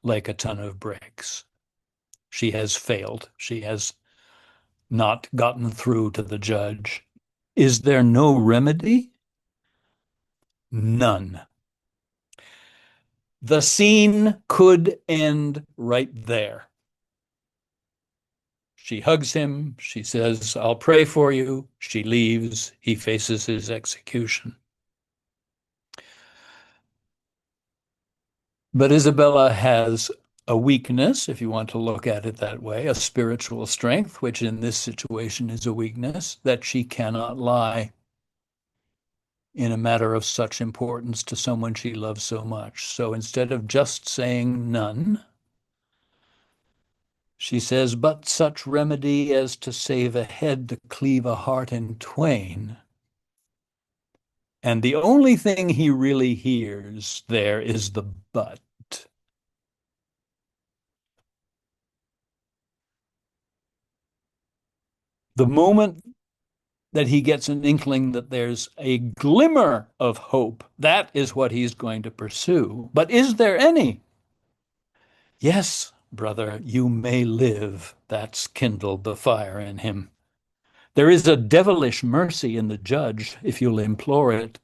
like a ton of bricks. She has failed. She has not gotten through to the judge. Is there no remedy? None. The scene could end right there. She hugs him. She says, I'll pray for you. She leaves. He faces his execution. But Isabella has a weakness, if you want to look at it that way, a spiritual strength, which in this situation is a weakness, that she cannot lie in a matter of such importance to someone she loves so much. So instead of just saying none, she says, but such remedy as to save a head to cleave a heart in twain. And the only thing he really hears there is the but. The moment that he gets an inkling that there's a glimmer of hope, that is what he's going to pursue. But is there any? Yes, brother, you may live. That's kindled the fire in him. There is a devilish mercy in the judge, if you'll implore it,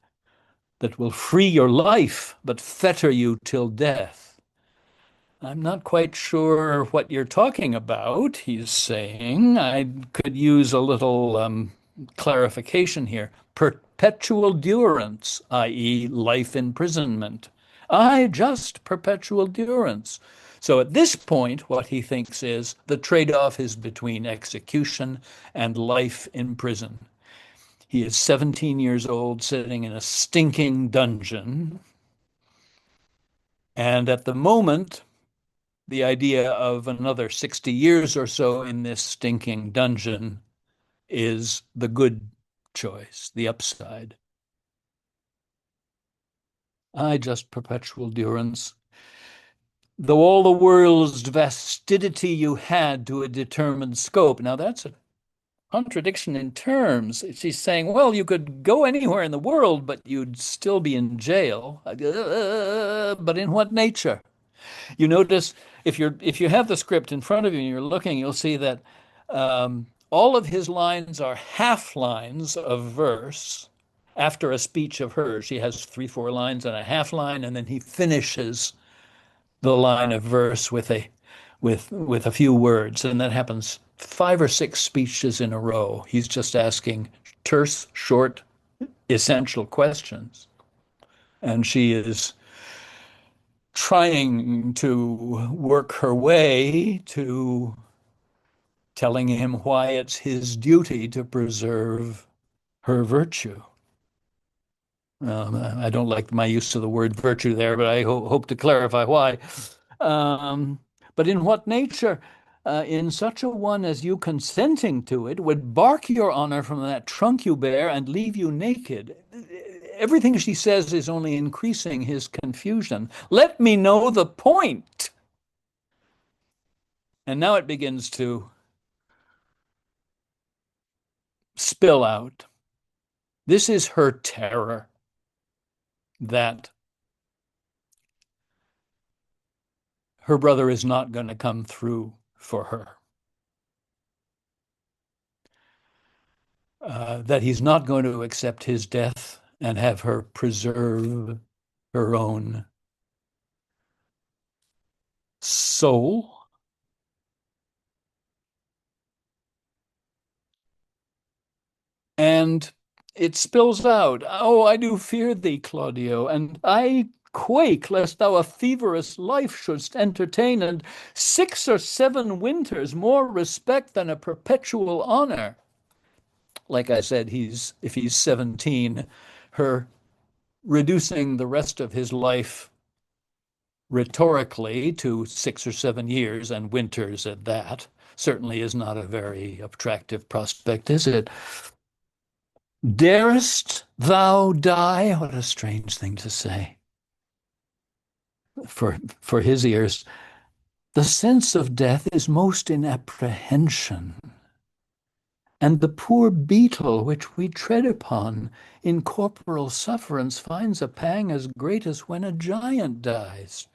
that will free your life, but fetter you till death. I'm not quite sure what you're talking about, he's saying. I could use a little clarification here. Perpetual durance, i.e., life imprisonment. I just perpetual durance. So at this point, what he thinks is the trade-off is between execution and life in prison. He is 17 years old, sitting in a stinking dungeon. And at the moment, the idea of another 60 years or so in this stinking dungeon is the good choice, the upside. I just perpetual durance. Though all the world's vastity you had to a determined scope. Now that's a contradiction in terms. She's saying, well, you could go anywhere in the world, but you'd still be in jail. But in what nature? You notice if you have the script in front of you and you're looking, you'll see that all of his lines are half lines of verse after a speech of hers. She has 3, 4 lines and a half line, and then he finishes the line of verse with a few words, and that happens 5 or 6 speeches in a row. He's just asking terse, short, essential questions, and she is trying to work her way to telling him why it's his duty to preserve her virtue. I don't like my use of the word virtue there, but I hope to clarify why. Um, but in what nature? In such a one as you consenting to it would bark your honor from that trunk you bear and leave you naked. Everything she says is only increasing his confusion. Let me know the point. And now it begins to spill out. This is her terror that her brother is not going to come through for her, that he's not going to accept his death and have her preserve her own soul. And it spills out, "Oh, I do fear thee, Claudio, and I quake lest thou a feverous life shouldst entertain, and 6 or 7 winters more respect than a perpetual honor." Like I said, if he's 17, her reducing the rest of his life rhetorically to 6 or 7 years and winters at that certainly is not a very attractive prospect, is it? Darest thou die? What a strange thing to say for his ears. The sense of death is most in apprehension, and the poor beetle which we tread upon in corporal sufferance finds a pang as great as when a giant dies.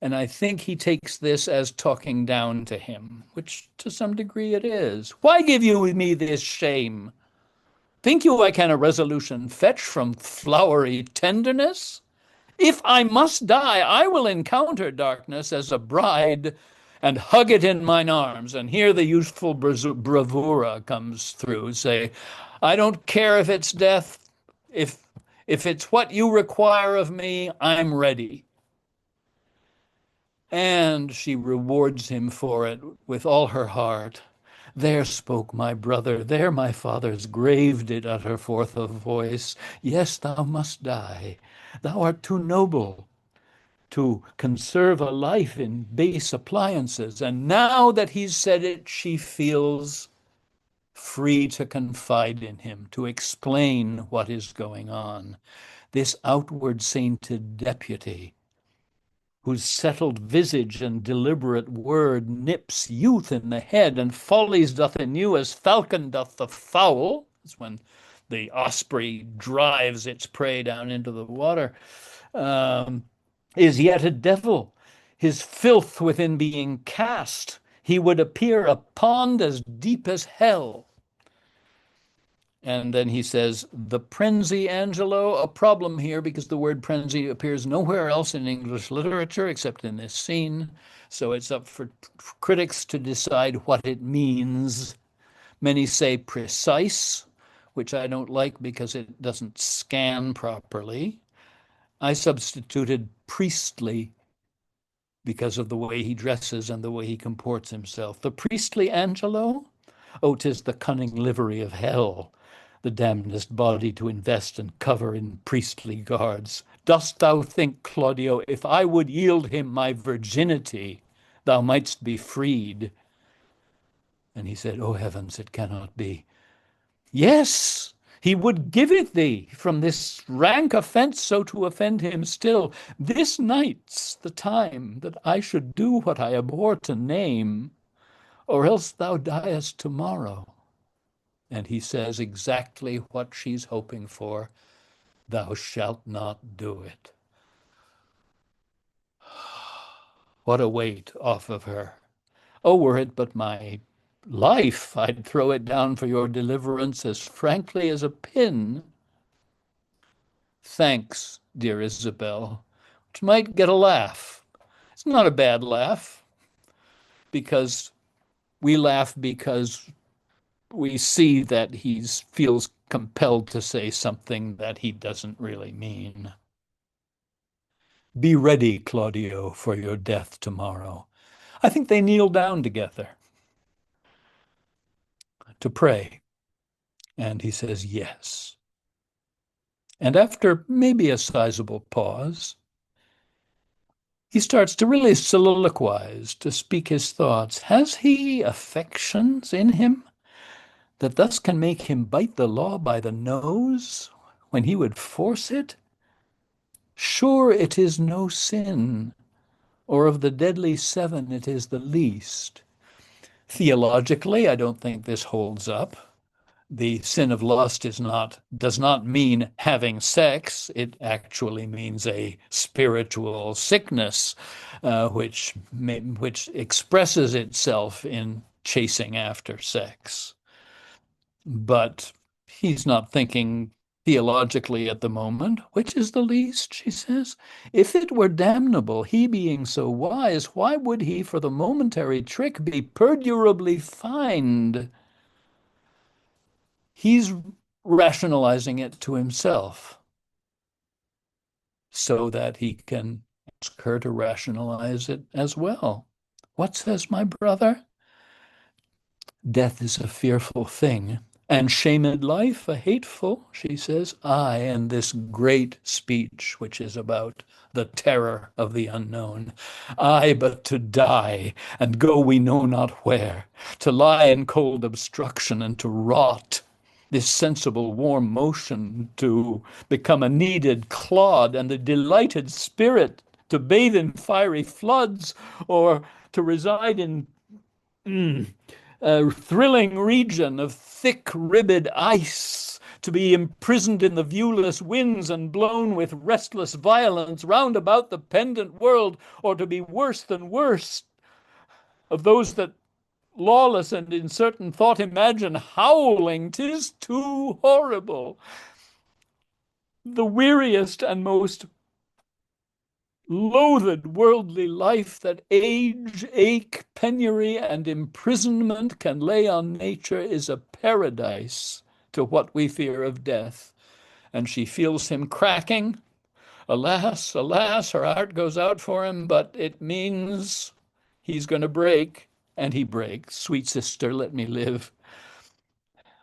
And I think he takes this as talking down to him, which to some degree it is. Why give you me this shame? Think you I can a resolution fetch from flowery tenderness? If I must die, I will encounter darkness as a bride and hug it in mine arms. And here the youthful bravura comes through, say, I don't care if it's death, if if it's what you require of me, I'm ready. And she rewards him for it with all her heart. There spoke my brother, there my father's grave did utter forth a voice. Yes, thou must die. Thou art too noble to conserve a life in base appliances. And now that he's said it, she feels free to confide in him, to explain what is going on. This outward sainted deputy, whose settled visage and deliberate word nips youth in the head, and follies doth renew as falcon doth the fowl, is when the osprey drives its prey down into the water, is yet a devil. His filth within being cast, he would appear a pond as deep as hell. And then he says, the Prenzi, Angelo, a problem here because the word Prenzi appears nowhere else in English literature except in this scene. So it's up for critics to decide what it means. Many say precise, which I don't like because it doesn't scan properly. I substituted priestly because of the way he dresses and the way he comports himself. The priestly Angelo? Oh, 'tis the cunning livery of hell, the damnedest body to invest and cover in priestly guards. Dost thou think, Claudio, if I would yield him my virginity, thou mightst be freed? And he said, oh heavens, it cannot be. Yes, he would give it thee from this rank offence so to offend him still. This night's the time that I should do what I abhor to name, or else thou diest tomorrow. And he says exactly what she's hoping for. Thou shalt not do it. What a weight off of her. Oh, were it but my life, I'd throw it down for your deliverance as frankly as a pin. Thanks, dear Isabel, which might get a laugh. It's not a bad laugh, because we laugh because we see that he feels compelled to say something that he doesn't really mean. Be ready, Claudio, for your death tomorrow. I think they kneel down together to pray. And he says, yes. And after maybe a sizable pause, he starts to really soliloquize, to speak his thoughts. Has he affections in him that thus can make him bite the law by the nose when he would force it? Sure it is no sin, or of the deadly seven it is the least. Theologically, I don't think this holds up. The sin of lust does not mean having sex. It actually means a spiritual sickness, which expresses itself in chasing after sex. But he's not thinking theologically at the moment. Which is the least, she says? If it were damnable, he being so wise, why would he for the momentary trick be perdurably fined? He's rationalizing it to himself so that he can ask her to rationalize it as well. What says my brother? Death is a fearful thing, and shamed life a hateful, she says. Aye, and this great speech, which is about the terror of the unknown. Aye, but to die, and go we know not where, to lie in cold obstruction, and to rot, this sensible warm motion, to become a kneaded clod, and a delighted spirit, to bathe in fiery floods, or to reside in a thrilling region of thick ribbed ice, to be imprisoned in the viewless winds and blown with restless violence round about the pendant world, or to be worse than worst of those that lawless and in certain thought imagine howling, 'tis too horrible. The weariest and most loathed worldly life that age, ache, penury, and imprisonment can lay on nature is a paradise to what we fear of death. And she feels him cracking. Alas, alas, her heart goes out for him, but it means he's going to break, and he breaks. Sweet sister, let me live.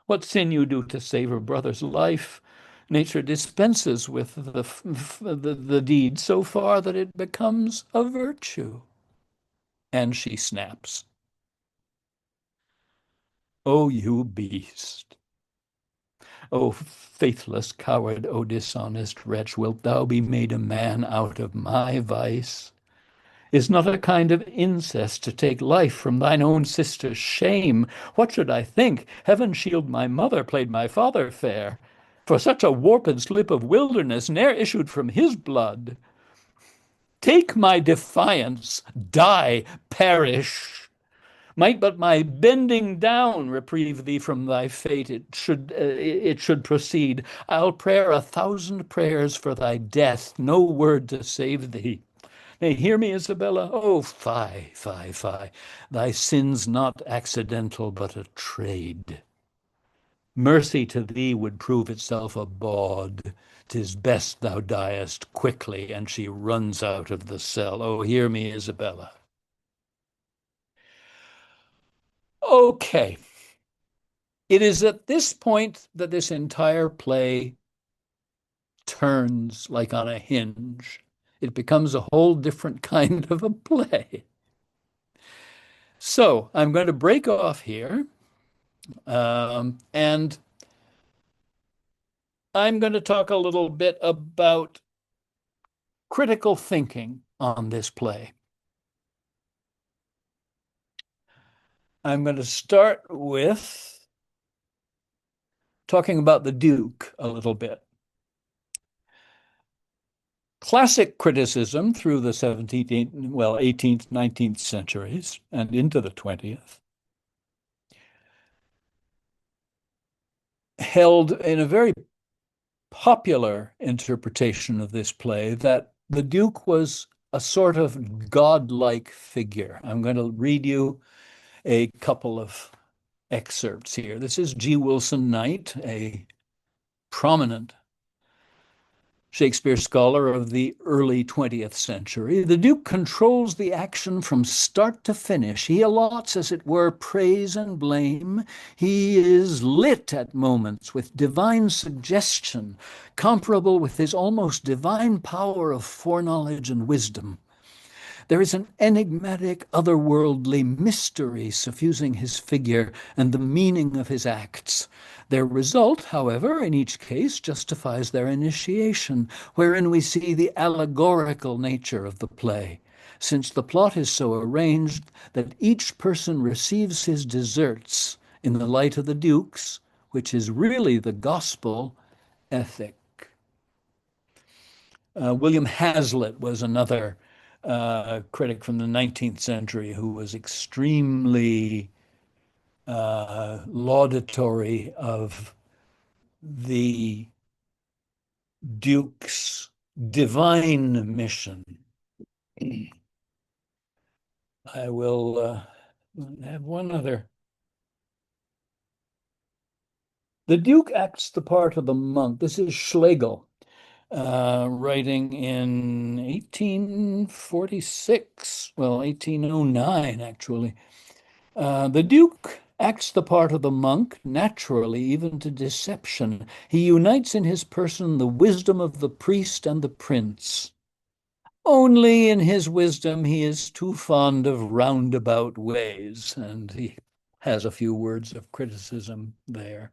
What sin you do to save a brother's life? Nature dispenses with the deed so far that it becomes a virtue. And she snaps. O you beast! O faithless coward! O dishonest wretch! Wilt thou be made a man out of my vice? Is not a kind of incest to take life from thine own sister's shame? What should I think? Heaven shield my mother played my father fair. For such a warped slip of wilderness ne'er issued from his blood. Take my defiance, die, perish. Might but my bending down reprieve thee from thy fate, it should proceed. I'll pray 1,000 prayers for thy death, no word to save thee. Nay, hear me, Isabella. Oh, fie, fie, fie. Thy sin's not accidental, but a trade. Mercy to thee would prove itself a bawd. 'Tis best thou diest quickly. And she runs out of the cell. Oh, hear me, Isabella. Okay. It is at this point that this entire play turns like on a hinge. It becomes a whole different kind of a play. So I'm going to break off here, and I'm going to talk a little bit about critical thinking on this play. I'm going to start with talking about the Duke a little bit. Classic criticism through the 17th, well, 18th, 19th centuries and into the 20th held in a very popular interpretation of this play that the Duke was a sort of godlike figure. I'm going to read you a couple of excerpts here. This is G. Wilson Knight, a prominent Shakespeare scholar of the early 20th century. The Duke controls the action from start to finish. He allots, as it were, praise and blame. He is lit at moments with divine suggestion, comparable with his almost divine power of foreknowledge and wisdom. There is an enigmatic, otherworldly mystery suffusing his figure and the meaning of his acts. Their result, however, in each case justifies their initiation, wherein we see the allegorical nature of the play, since the plot is so arranged that each person receives his deserts in the light of the Duke's, which is really the gospel ethic. William Hazlitt was another critic from the 19th century who was extremely laudatory of the Duke's divine mission. I will have one other. The Duke acts the part of the monk. This is Schlegel, writing in 1846, well, 1809, actually. The Duke acts the part of the monk, naturally, even to deception. He unites in his person the wisdom of the priest and the prince. Only in his wisdom he is too fond of roundabout ways, and he has a few words of criticism there.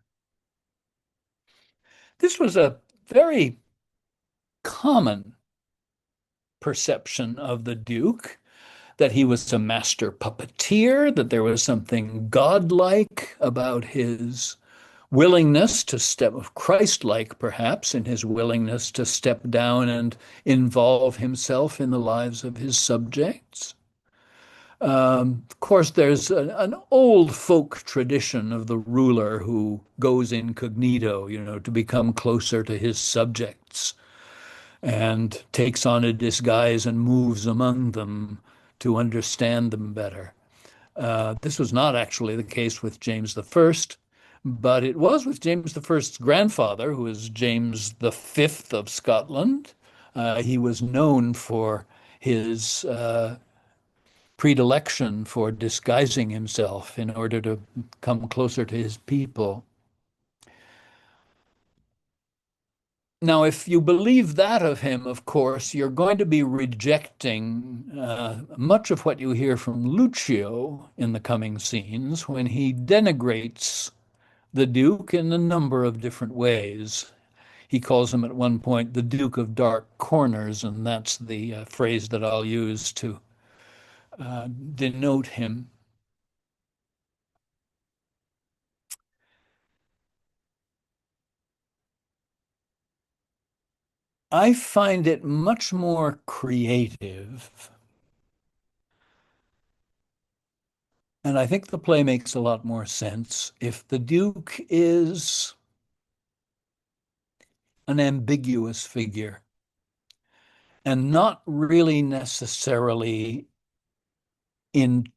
This was a very common perception of the Duke, that he was a master puppeteer, that there was something godlike about his willingness to step, Christ-like perhaps, in his willingness to step down and involve himself in the lives of his subjects. Of course, there's an old folk tradition of the ruler who goes incognito, to become closer to his subjects and takes on a disguise and moves among them to understand them better. This was not actually the case with James the First, but it was with James the First's grandfather, who was James the Fifth of Scotland. He was known for his predilection for disguising himself in order to come closer to his people. Now, if you believe that of him, of course, you're going to be rejecting much of what you hear from Lucio in the coming scenes when he denigrates the Duke in a number of different ways. He calls him at one point the Duke of Dark Corners, and that's the phrase that I'll use to denote him. I find it much more creative. And I think the play makes a lot more sense if the Duke is an ambiguous figure and not really necessarily in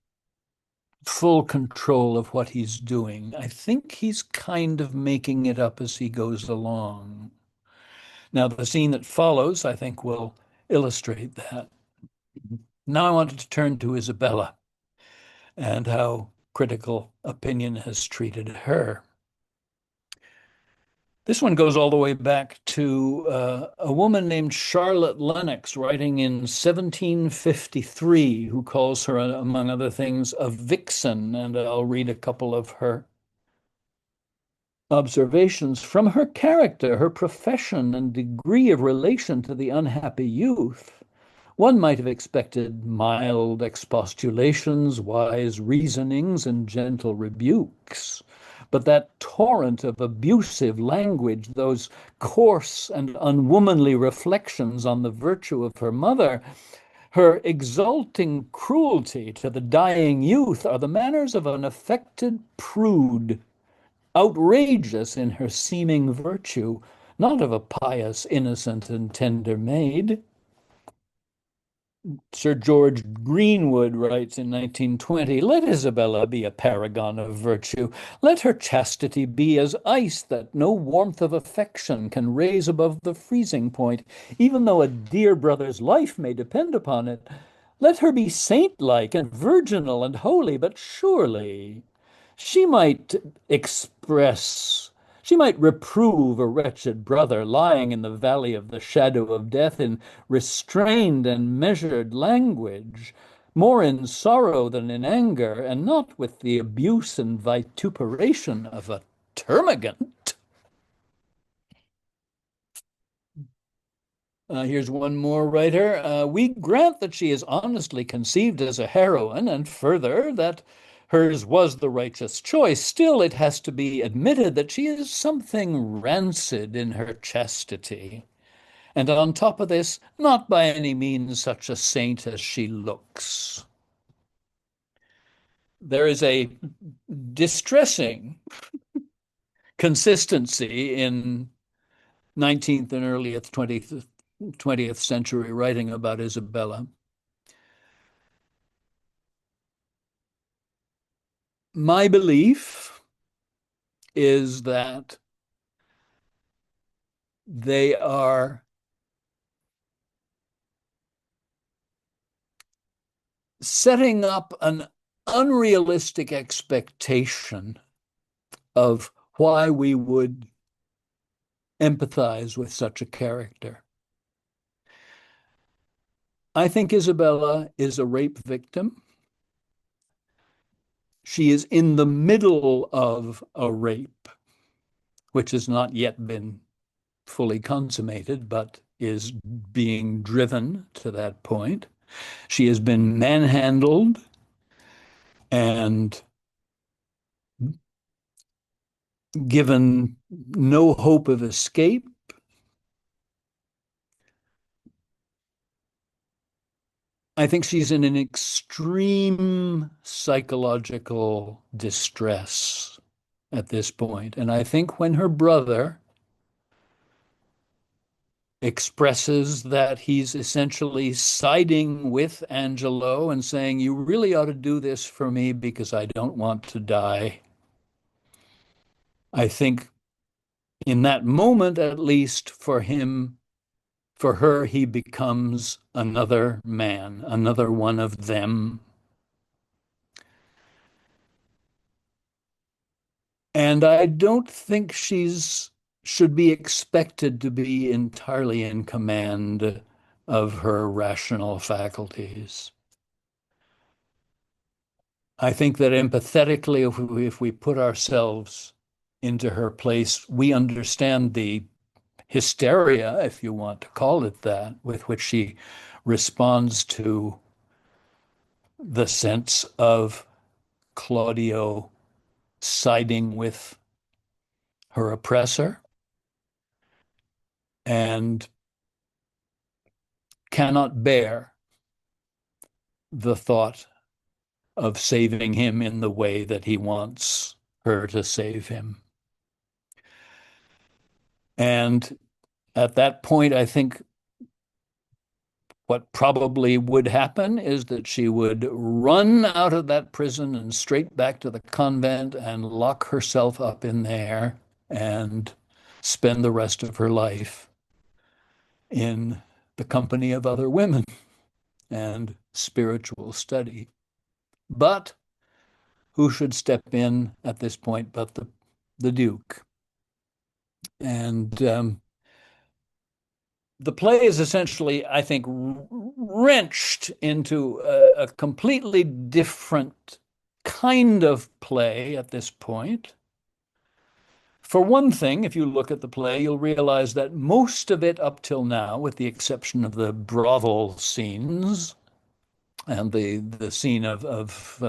full control of what he's doing. I think he's kind of making it up as he goes along. Now, the scene that follows, I think, will illustrate that. Now I wanted to turn to Isabella and how critical opinion has treated her. This one goes all the way back to a woman named Charlotte Lennox, writing in 1753, who calls her, among other things, a vixen. And I'll read a couple of her observations. From her character, her profession, and degree of relation to the unhappy youth, one might have expected mild expostulations, wise reasonings, and gentle rebukes. But that torrent of abusive language, those coarse and unwomanly reflections on the virtue of her mother, her exulting cruelty to the dying youth, are the manners of an affected prude, outrageous in her seeming virtue, not of a pious, innocent, and tender maid. Sir George Greenwood writes in 1920, let Isabella be a paragon of virtue. Let her chastity be as ice that no warmth of affection can raise above the freezing point, even though a dear brother's life may depend upon it. Let her be saint-like and virginal and holy, but surely she might express, she might reprove a wretched brother lying in the valley of the shadow of death in restrained and measured language, more in sorrow than in anger, and not with the abuse and vituperation of a termagant. Here's one more writer. We grant that she is honestly conceived as a heroine, and further, that hers was the righteous choice. Still, it has to be admitted that she is something rancid in her chastity. And on top of this, not by any means such a saint as she looks. There is a distressing consistency in 19th and earliest 20th century writing about Isabella. My belief is that They are setting up an unrealistic expectation of why we would empathize with such a character. I think Isabella is a rape victim. She is in the middle of a rape, which has not yet been fully consummated, but is being driven to that point. She has been manhandled and given no hope of escape. I think she's in an extreme psychological distress at this point. And I think when her brother expresses that he's essentially siding with Angelo and saying, "You really ought to do this for me because I don't want to die." I think in that moment, at least for him, for her, he becomes another man, another one of them. And I don't think she's should be expected to be entirely in command of her rational faculties. I think that empathetically, if we put ourselves into her place, we understand the hysteria, if you want to call it that, with which she responds to the sense of Claudio siding with her oppressor and cannot bear the thought of saving him in the way that he wants her to save him. And at that point, I think what probably would happen is that she would run out of that prison and straight back to the convent and lock herself up in there and spend the rest of her life in the company of other women and spiritual study. But who should step in at this point but the Duke? And the play is essentially, I think, wrenched into a completely different kind of play at this point. For one thing, if you look at the play, you'll realize that most of it up till now, with the exception of the brothel scenes and the scene of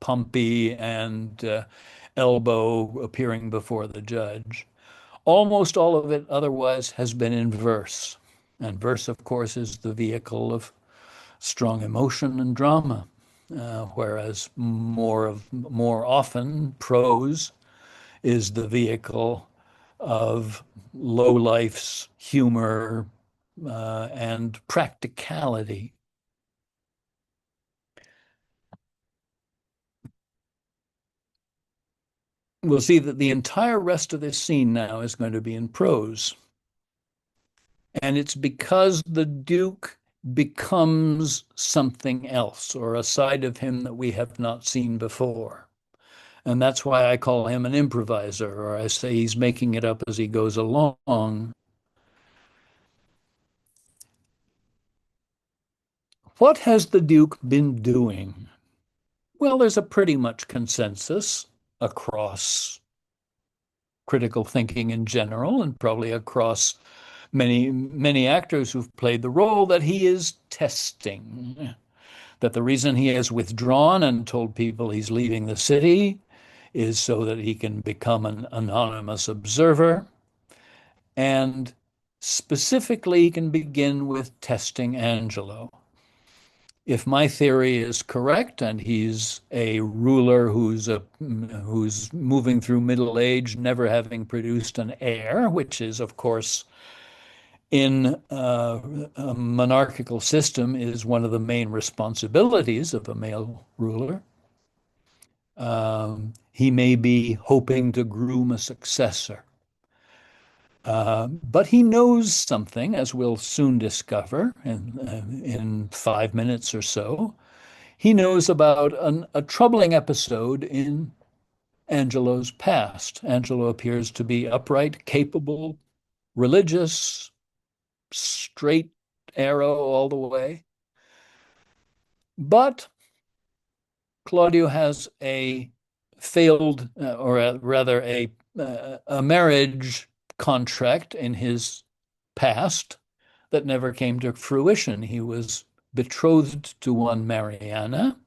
Pompey and Elbow appearing before the judge, almost all of it otherwise has been in verse. And verse, of course, is the vehicle of strong emotion and drama, whereas more often prose is the vehicle of low life's humor and practicality. We'll see that the entire rest of this scene now is going to be in prose. And it's because the Duke becomes something else or a side of him that we have not seen before. And that's why I call him an improviser, or I say he's making it up as he goes along. What has the Duke been doing? Well, there's a pretty much consensus across critical thinking in general, and probably across many actors who've played the role, that he is testing. That the reason he has withdrawn and told people he's leaving the city is so that he can become an anonymous observer. And specifically, he can begin with testing Angelo. If my theory is correct and he's a ruler who's moving through middle age, never having produced an heir, which is, of course, in a monarchical system is one of the main responsibilities of a male ruler. He may be hoping to groom a successor. But he knows something, as we'll soon discover in 5 minutes or so. He knows about a troubling episode in Angelo's past. Angelo appears to be upright, capable, religious, straight arrow all the way. But Claudio has a failed, rather a marriage contract in his past that never came to fruition. He was betrothed to one Mariana,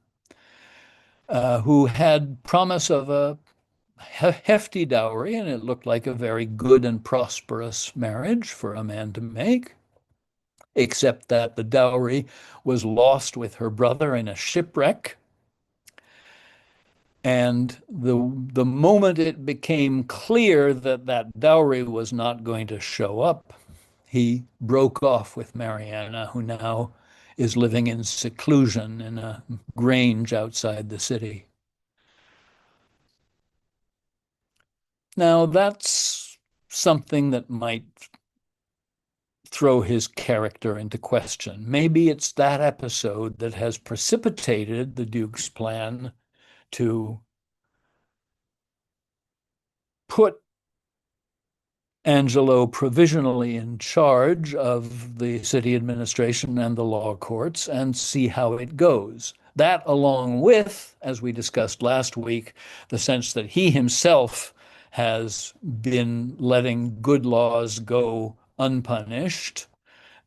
who had promise of a hefty dowry, and it looked like a very good and prosperous marriage for a man to make, except that the dowry was lost with her brother in a shipwreck. And the moment it became clear that that dowry was not going to show up, he broke off with Mariana, who now is living in seclusion in a grange outside the city. Now, that's something that might throw his character into question. Maybe it's that episode that has precipitated the Duke's plan to put Angelo provisionally in charge of the city administration and the law courts and see how it goes. That, along with, as we discussed last week, the sense that he himself has been letting good laws go unpunished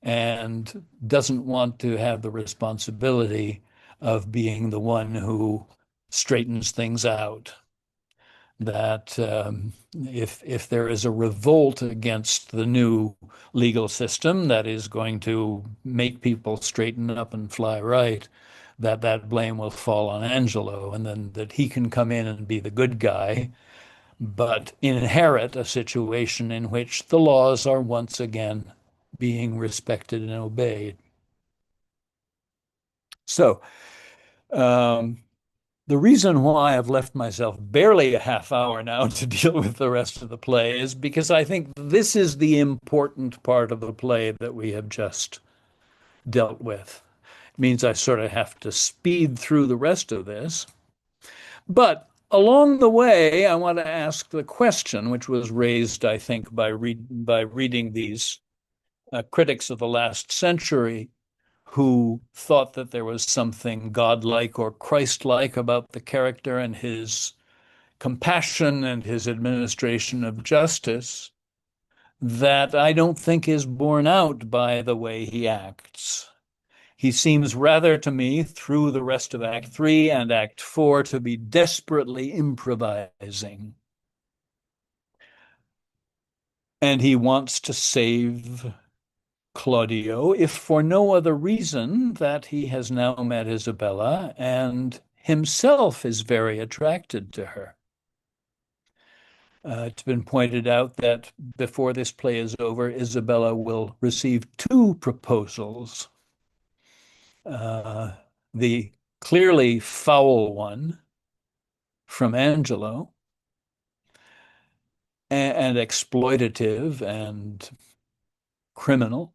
and doesn't want to have the responsibility of being the one who straightens things out. That if there is a revolt against the new legal system that is going to make people straighten up and fly right, that blame will fall on Angelo, and then that he can come in and be the good guy, but inherit a situation in which the laws are once again being respected and obeyed. So, um, the reason why I've left myself barely a half hour now to deal with the rest of the play is because I think this is the important part of the play that we have just dealt with. It means I sort of have to speed through the rest of this. But along the way, I want to ask the question, which was raised, I think, by reading these critics of the last century who thought that there was something godlike or Christ-like about the character and his compassion and his administration of justice that I don't think is borne out by the way he acts. He seems rather to me, through the rest of Act 3 and Act 4, to be desperately improvising. And he wants to save Claudio, if for no other reason that he has now met Isabella and himself is very attracted to her. It's been pointed out that before this play is over, Isabella will receive two proposals. The clearly foul one from Angelo, and exploitative and criminal,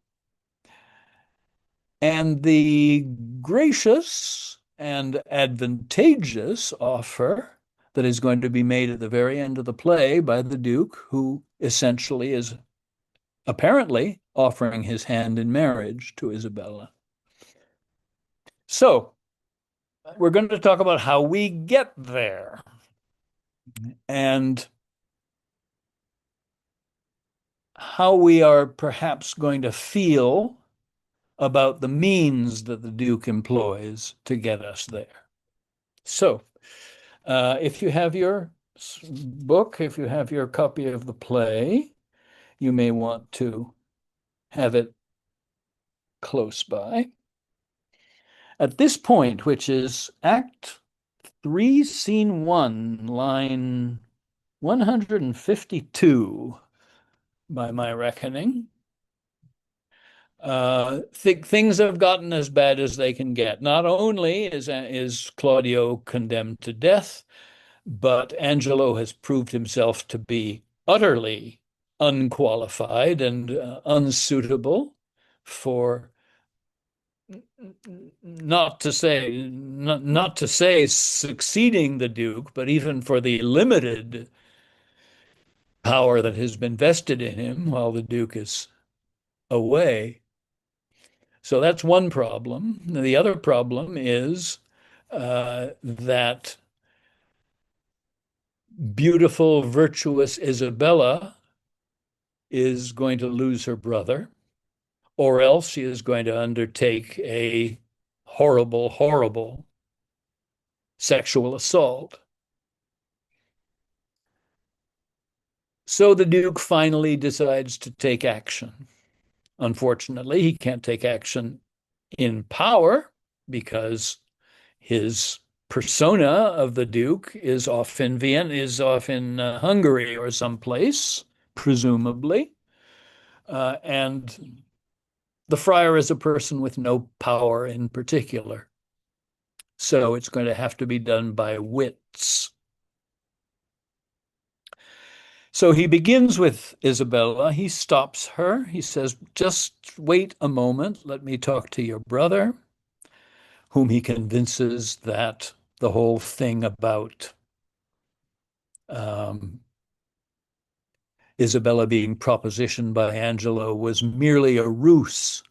and the gracious and advantageous offer that is going to be made at the very end of the play by the Duke, who essentially is apparently offering his hand in marriage to Isabella. So, we're going to talk about how we get there. And how we are perhaps going to feel about the means that the Duke employs to get us there. So, if you have your book, if you have your copy of the play, you may want to have it close by. At this point, which is Act 3, Scene 1, line 152, by my reckoning, things have gotten as bad as they can get. Not only is Claudio condemned to death, but Angelo has proved himself to be utterly unqualified and unsuitable for not to say succeeding the Duke, but even for the limited power that has been vested in him while the Duke is away. So that's one problem. The other problem is that beautiful, virtuous Isabella is going to lose her brother, or else she is going to undertake a horrible, horrible sexual assault. So the Duke finally decides to take action. Unfortunately, he can't take action in power because his persona of the Duke is off in Vienna, is off in Hungary or someplace, presumably. And the friar is a person with no power in particular. So it's going to have to be done by wits. So he begins with Isabella. He stops her. He says, just wait a moment. Let me talk to your brother, whom he convinces that the whole thing about um, Isabella being propositioned by Angelo was merely a ruse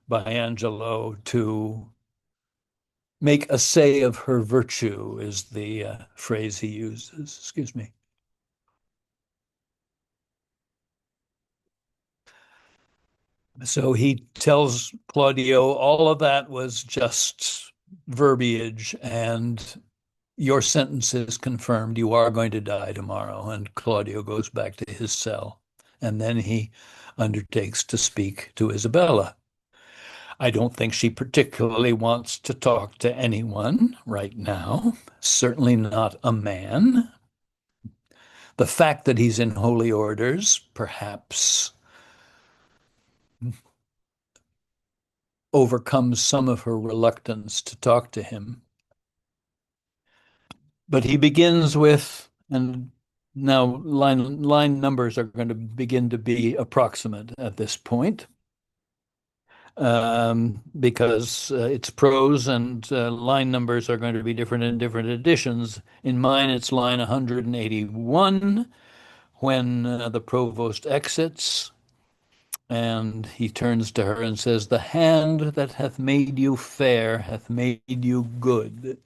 by Angelo to make a say of her virtue, is the phrase he uses. Excuse me. So he tells Claudio all of that was just verbiage, and your sentence is confirmed. You are going to die tomorrow. And Claudio goes back to his cell. And then he undertakes to speak to Isabella. I don't think she particularly wants to talk to anyone right now, certainly not a man. The fact that he's in holy orders perhaps overcomes some of her reluctance to talk to him. But he begins with, and now line numbers are going to begin to be approximate at this point, because it's prose and line numbers are going to be different in different editions. In mine, it's line 181 when the provost exits. And he turns to her and says, the hand that hath made you fair hath made you good.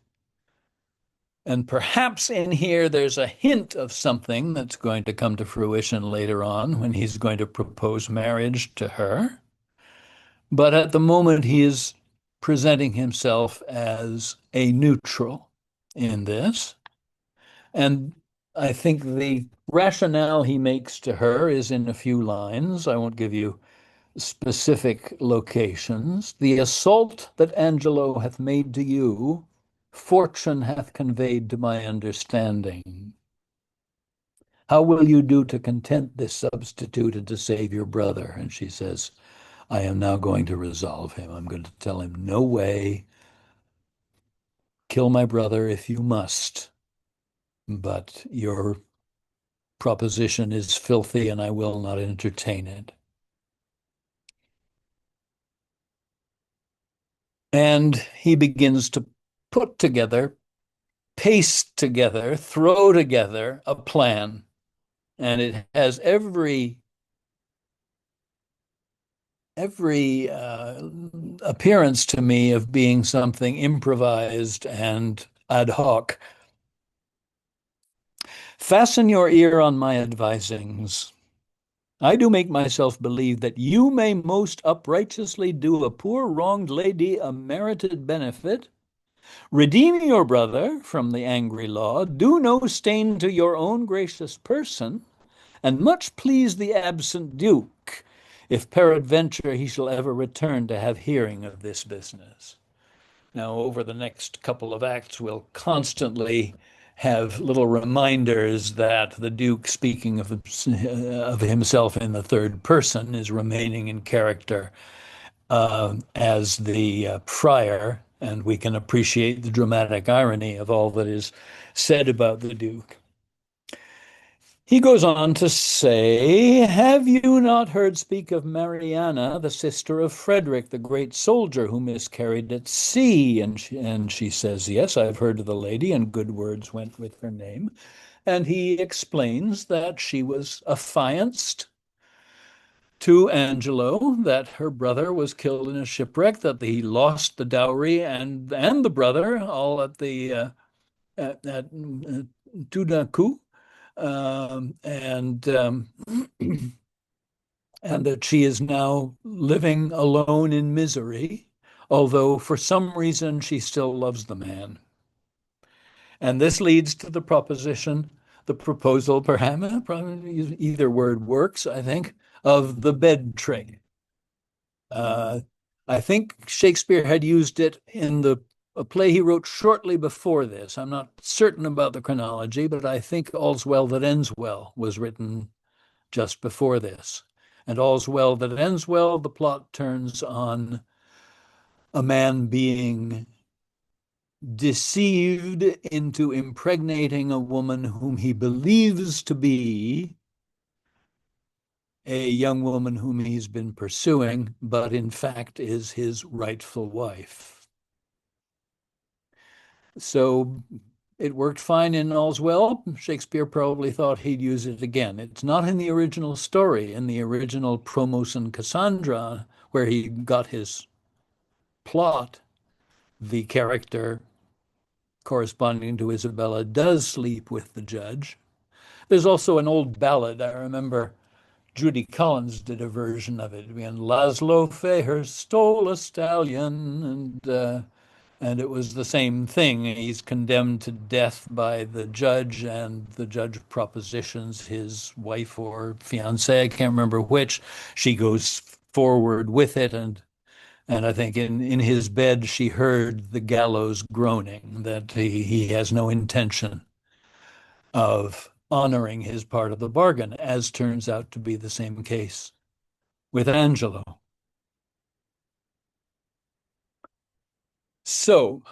And perhaps in here there's a hint of something that's going to come to fruition later on when he's going to propose marriage to her. But at the moment, he is presenting himself as a neutral in this. And I think the rationale he makes to her is in a few lines. I won't give you specific locations. The assault that Angelo hath made to you, fortune hath conveyed to my understanding. How will you do to content this substitute and to save your brother? And she says, I am now going to resolve him. I'm going to tell him, no way, kill my brother if you must, but your proposition is filthy and I will not entertain it. And he begins to put together, paste together, throw together a plan. And it has every appearance to me of being something improvised and ad hoc. Fasten your ear on my advisings. I do make myself believe that you may most uprighteously do a poor wronged lady a merited benefit. Redeem your brother from the angry law. Do no stain to your own gracious person, and much please the absent Duke, if peradventure he shall ever return to have hearing of this business. Now, over the next couple of acts, we'll constantly have little reminders that the Duke, speaking of himself in the third person, is remaining in character as the friar, and we can appreciate the dramatic irony of all that is said about the Duke. He goes on to say, have you not heard speak of Mariana, the sister of Frederick, the great soldier who miscarried at sea? And she says, yes, I've heard of the lady, and good words went with her name. And he explains that she was affianced to Angelo, that her brother was killed in a shipwreck, that he lost the dowry and the brother all at the at Tunaku, and and that she is now living alone in misery, although for some reason she still loves the man. And this leads to the proposition, the proposal, perhaps, probably either word works, I think, of the bed trade. Uh, I think Shakespeare had used it in a play he wrote shortly before this. I'm not certain about the chronology, but I think All's Well That Ends Well was written just before this. And All's Well That Ends Well, the plot turns on a man being deceived into impregnating a woman whom he believes to be a young woman whom he's been pursuing, but in fact is his rightful wife. So it worked fine in All's Well. Shakespeare probably thought he'd use it again. It's not in the original story, in the original Promos and Cassandra, where he got his plot. The character corresponding to Isabella does sleep with the judge. There's also an old ballad. I remember Judy Collins did a version of it. And Laszlo Fair stole a stallion, and it was the same thing. He's condemned to death by the judge, and the judge propositions his wife or fiancée, I can't remember which. She goes forward with it, and I think in his bed she heard the gallows groaning, that he has no intention of honoring his part of the bargain, as turns out to be the same case with Angelo. So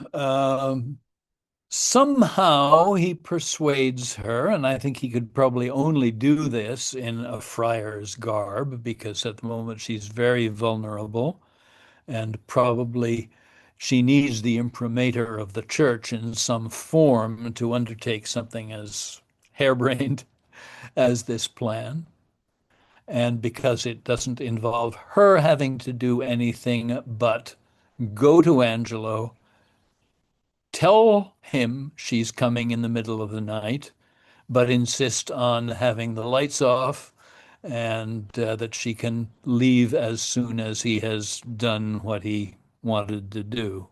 somehow he persuades her, and I think he could probably only do this in a friar's garb, because at the moment she's very vulnerable, and probably she needs the imprimatur of the church in some form to undertake something as harebrained as this plan. And because it doesn't involve her having to do anything but go to Angelo, tell him she's coming in the middle of the night, but insist on having the lights off, and that she can leave as soon as he has done what he wanted to do.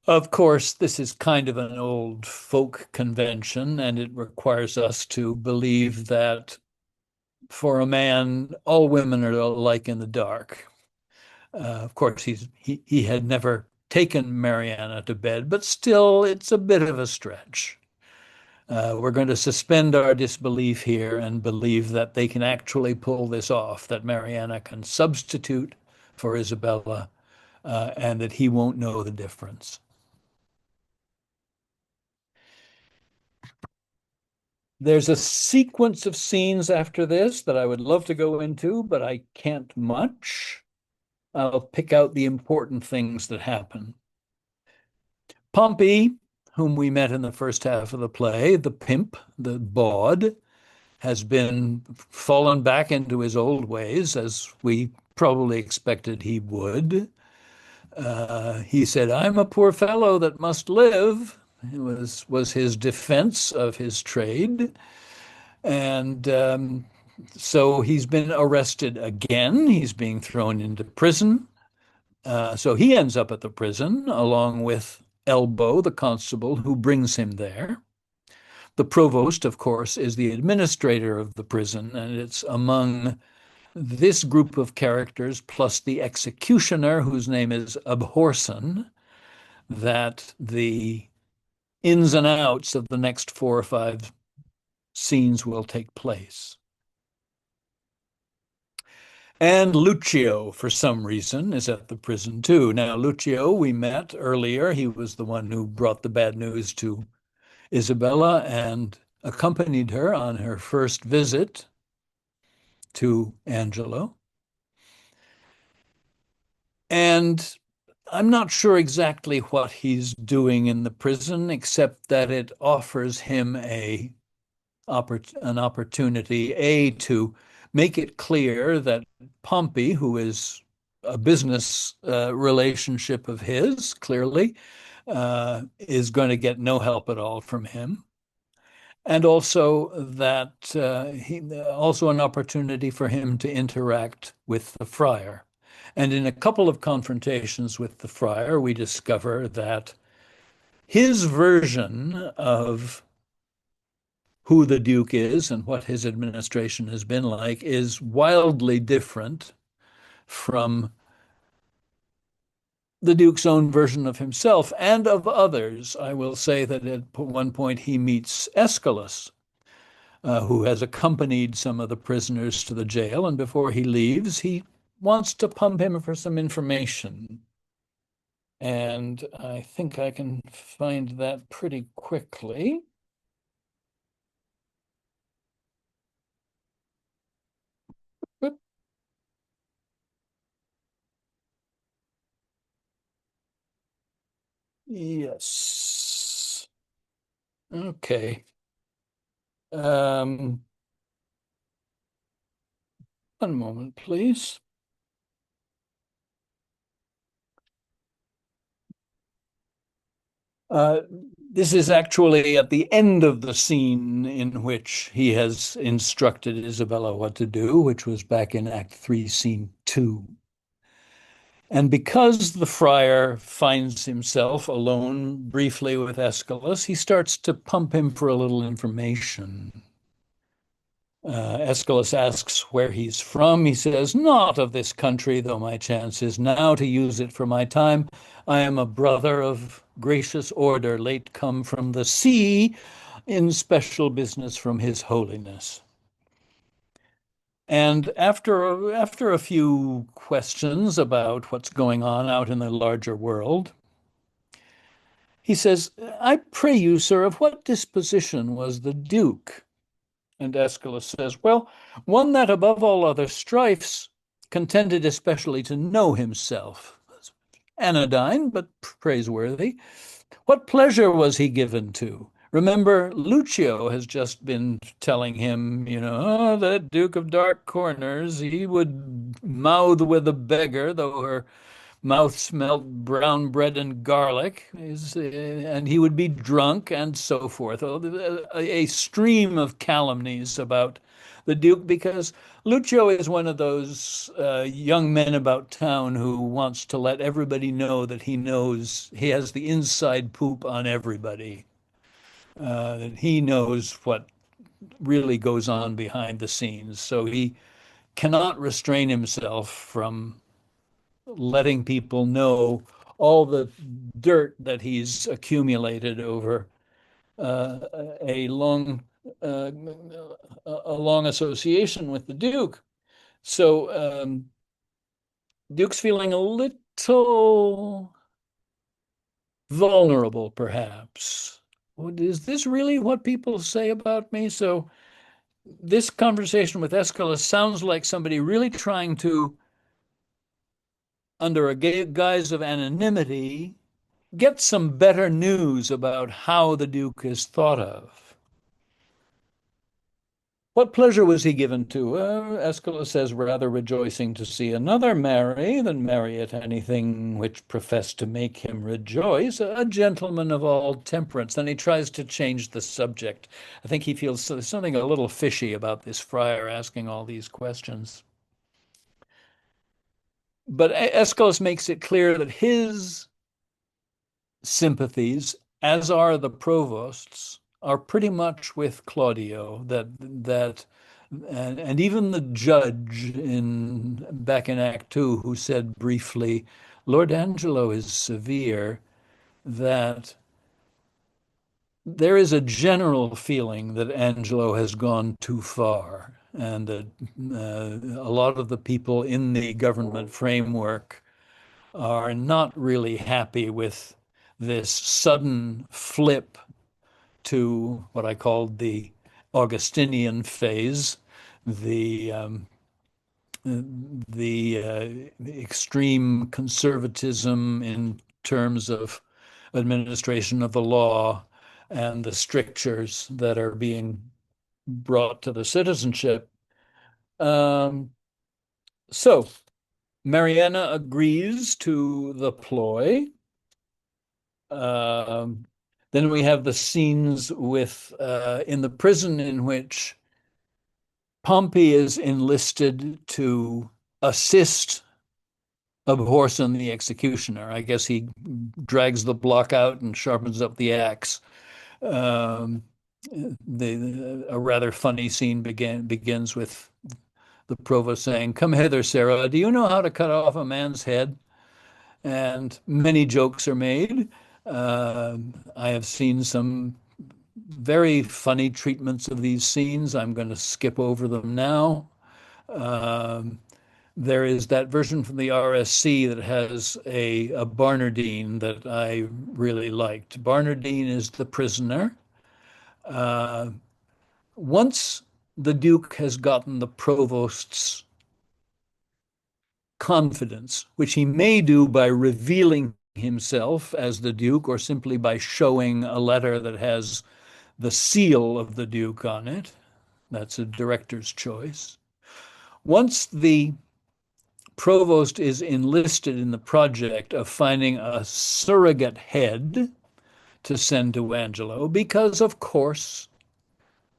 Of course, this is kind of an old folk convention, and it requires us to believe that for a man, all women are alike in the dark. Of course, he had never taken Mariana to bed, but still, it's a bit of a stretch. We're going to suspend our disbelief here and believe that they can actually pull this off, that Mariana can substitute for Isabella, and that he won't know the difference. There's a sequence of scenes after this that I would love to go into, but I can't much. I'll pick out the important things that happen. Pompey, whom we met in the first half of the play, the pimp, the bawd, has been fallen back into his old ways, as we probably expected he would. He said, I'm a poor fellow that must live. It was his defense of his trade. And so he's been arrested again. He's being thrown into prison. So he ends up at the prison along with Elbow, the constable, who brings him there. The provost, of course, is the administrator of the prison, and it's among this group of characters, plus the executioner, whose name is Abhorsen, that the ins and outs of the next 4 or 5 scenes will take place. And Lucio, for some reason, is at the prison too. Now, Lucio, we met earlier. He was the one who brought the bad news to Isabella and accompanied her on her first visit to Angelo. And I'm not sure exactly what he's doing in the prison, except that it offers him an opportunity, to make it clear that Pompey, who is a business relationship of his, clearly, is going to get no help at all from him. And also that also an opportunity for him to interact with the friar. And in a couple of confrontations with the friar, we discover that his version of who the Duke is and what his administration has been like is wildly different from the Duke's own version of himself and of others. I will say that at one point he meets Aeschylus, who has accompanied some of the prisoners to the jail, and before he leaves, he wants to pump him for some information. And I think I can find that pretty quickly. Yes. Okay. Um, one moment, please. Uh, this is actually at the end of the scene in which he has instructed Isabella what to do, which was back in Act 3, Scene 2. And because the friar finds himself alone briefly with Aeschylus, he starts to pump him for a little information. Aeschylus asks where he's from. He says, "Not of this country, though my chance is now to use it for my time. I am a brother of gracious order, late come from the sea, in special business from his holiness." And after a few questions about what's going on out in the larger world, he says, "I pray you, sir, of what disposition was the Duke?" And Aeschylus says, "Well, one that above all other strifes contended especially to know himself." Anodyne, but praiseworthy. What pleasure was he given to? Remember, Lucio has just been telling him, "Oh, that Duke of Dark Corners, he would mouth with a beggar, though her mouth smelt brown bread and garlic, and he would be drunk," and so forth. A stream of calumnies about the Duke, because Lucio is one of those young men about town who wants to let everybody know that he has the inside poop on everybody, that he knows what really goes on behind the scenes. So he cannot restrain himself from letting people know all the dirt that he's accumulated over uh, a long uh, a long association with the Duke. So Duke's feeling a little vulnerable, perhaps. Is this really what people say about me? So this conversation with Aeschylus sounds like somebody really trying to, under a guise of anonymity, get some better news about how the Duke is thought of. What pleasure was he given to? Aeschylus says, "Rather rejoicing to see another marry than marry at anything which professed to make him rejoice, a gentleman of all temperance." Then he tries to change the subject. I think he feels there's something a little fishy about this friar asking all these questions. But Aeschylus makes it clear that his sympathies, as are the provost's, are pretty much with Claudio. And even the judge in back in Act Two, who said briefly, "Lord Angelo is severe," that there is a general feeling that Angelo has gone too far, and that a lot of the people in the government framework are not really happy with this sudden flip to what I called the Augustinian phase, the the extreme conservatism in terms of administration of the law and the strictures that are being brought to the citizenship. Um, so Mariana agrees to the ploy. Um, then we have the scenes with in the prison in which Pompey is enlisted to assist Abhorsen the executioner. I guess he drags the block out and sharpens up the axe. Um, a rather funny scene begins with the provost saying, "Come hither, Sarah. Do you know how to cut off a man's head?" And many jokes are made. I have seen some very funny treatments of these scenes. I'm going to skip over them now. Um, there is that version from the RSC that has a Barnardine that I really liked. Barnardine is the prisoner. Uh, Once the Duke has gotten the provost's confidence, which he may do by revealing himself as the Duke or simply by showing a letter that has the seal of the Duke on it. That's a director's choice. Once the provost is enlisted in the project of finding a surrogate head to send to Angelo, because, of course,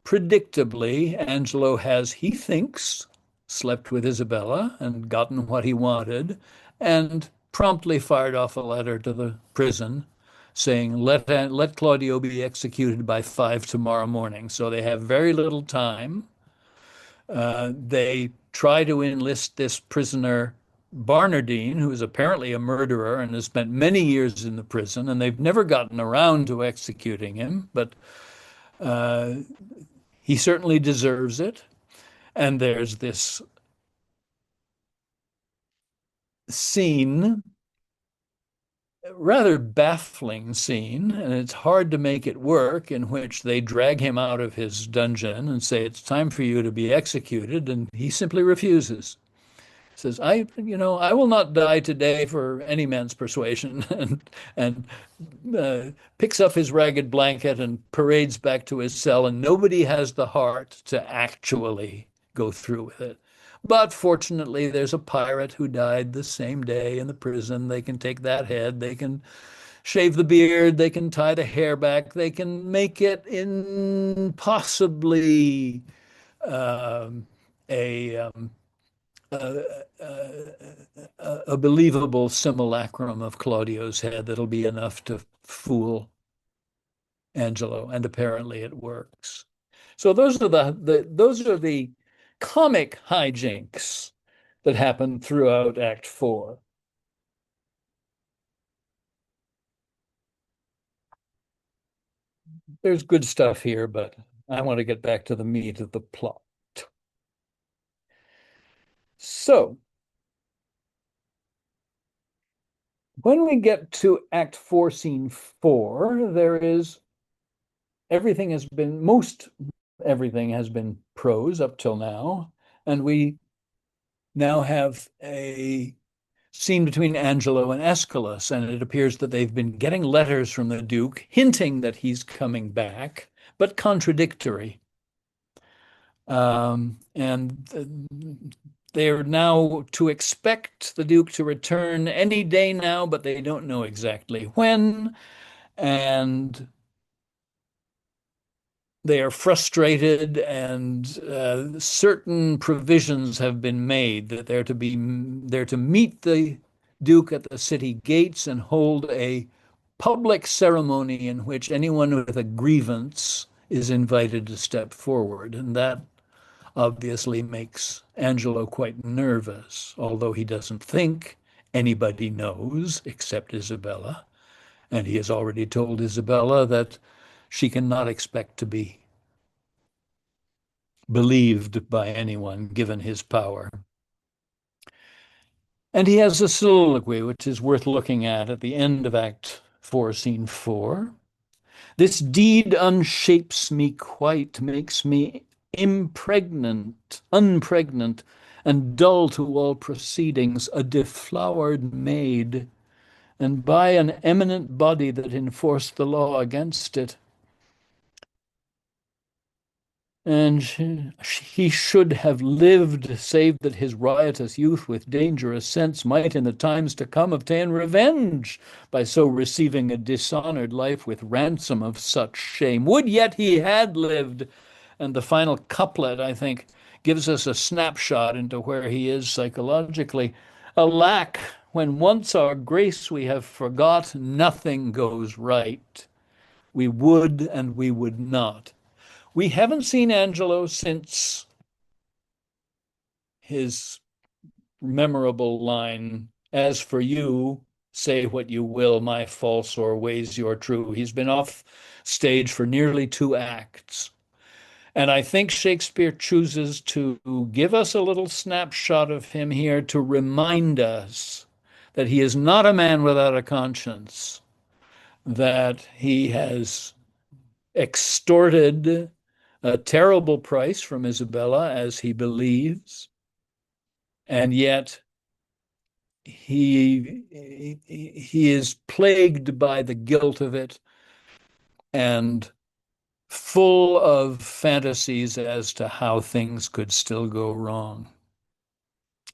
predictably, Angelo has, he thinks, slept with Isabella and gotten what he wanted, and promptly fired off a letter to the prison saying, let Claudio be executed by 5 tomorrow morning. So they have very little time. They try to enlist this prisoner, Barnardine, who is apparently a murderer and has spent many years in the prison, and they've never gotten around to executing him, but uh, he certainly deserves it. And there's this scene, rather baffling scene, and it's hard to make it work, in which they drag him out of his dungeon and say, "It's time for you to be executed," and he simply refuses. Says, I will not die today for any man's persuasion," and picks up his ragged blanket and parades back to his cell, and nobody has the heart to actually go through with it. But fortunately, there's a pirate who died the same day in the prison. They can take that head, they can shave the beard, they can tie the hair back, they can make it in possibly um, a a believable simulacrum of Claudio's head that'll be enough to fool Angelo, and apparently it works. So those are the comic hijinks that happen throughout Act 4. There's good stuff here, but I want to get back to the meat of the plot. So when we get to Act 4, Scene 4, there is most everything has been prose up till now, and we now have a scene between Angelo and Aeschylus, and it appears that they've been getting letters from the Duke hinting that he's coming back, but contradictory. And they're now to expect the Duke to return any day now, but they don't know exactly when. And they are frustrated, and certain provisions have been made that they're to meet the Duke at the city gates and hold a public ceremony in which anyone with a grievance is invited to step forward. And that obviously makes Angelo quite nervous, although he doesn't think anybody knows except Isabella. And he has already told Isabella that she cannot expect to be believed by anyone given his power. And he has a soliloquy, which is worth looking at the end of Act 4, Scene 4. This deed unshapes me quite, makes me unpregnant, and dull to all proceedings, a deflowered maid, and by an eminent body that enforced the law against it. And he should have lived, save that his riotous youth with dangerous sense might in the times to come obtain revenge by so receiving a dishonored life with ransom of such shame. Would yet he had lived. And the final couplet, I think, gives us a snapshot into where he is psychologically. Alack, when once our grace we have forgot, nothing goes right. We would and we would not. We haven't seen Angelo since his memorable line, as for you, say what you will, my false or ways your true. He's been off stage for nearly 2 acts. And I think Shakespeare chooses to give us a little snapshot of him here to remind us that he is not a man without a conscience, that he has extorted a terrible price from Isabella, as he believes, and yet he is plagued by the guilt of it and full of fantasies as to how things could still go wrong.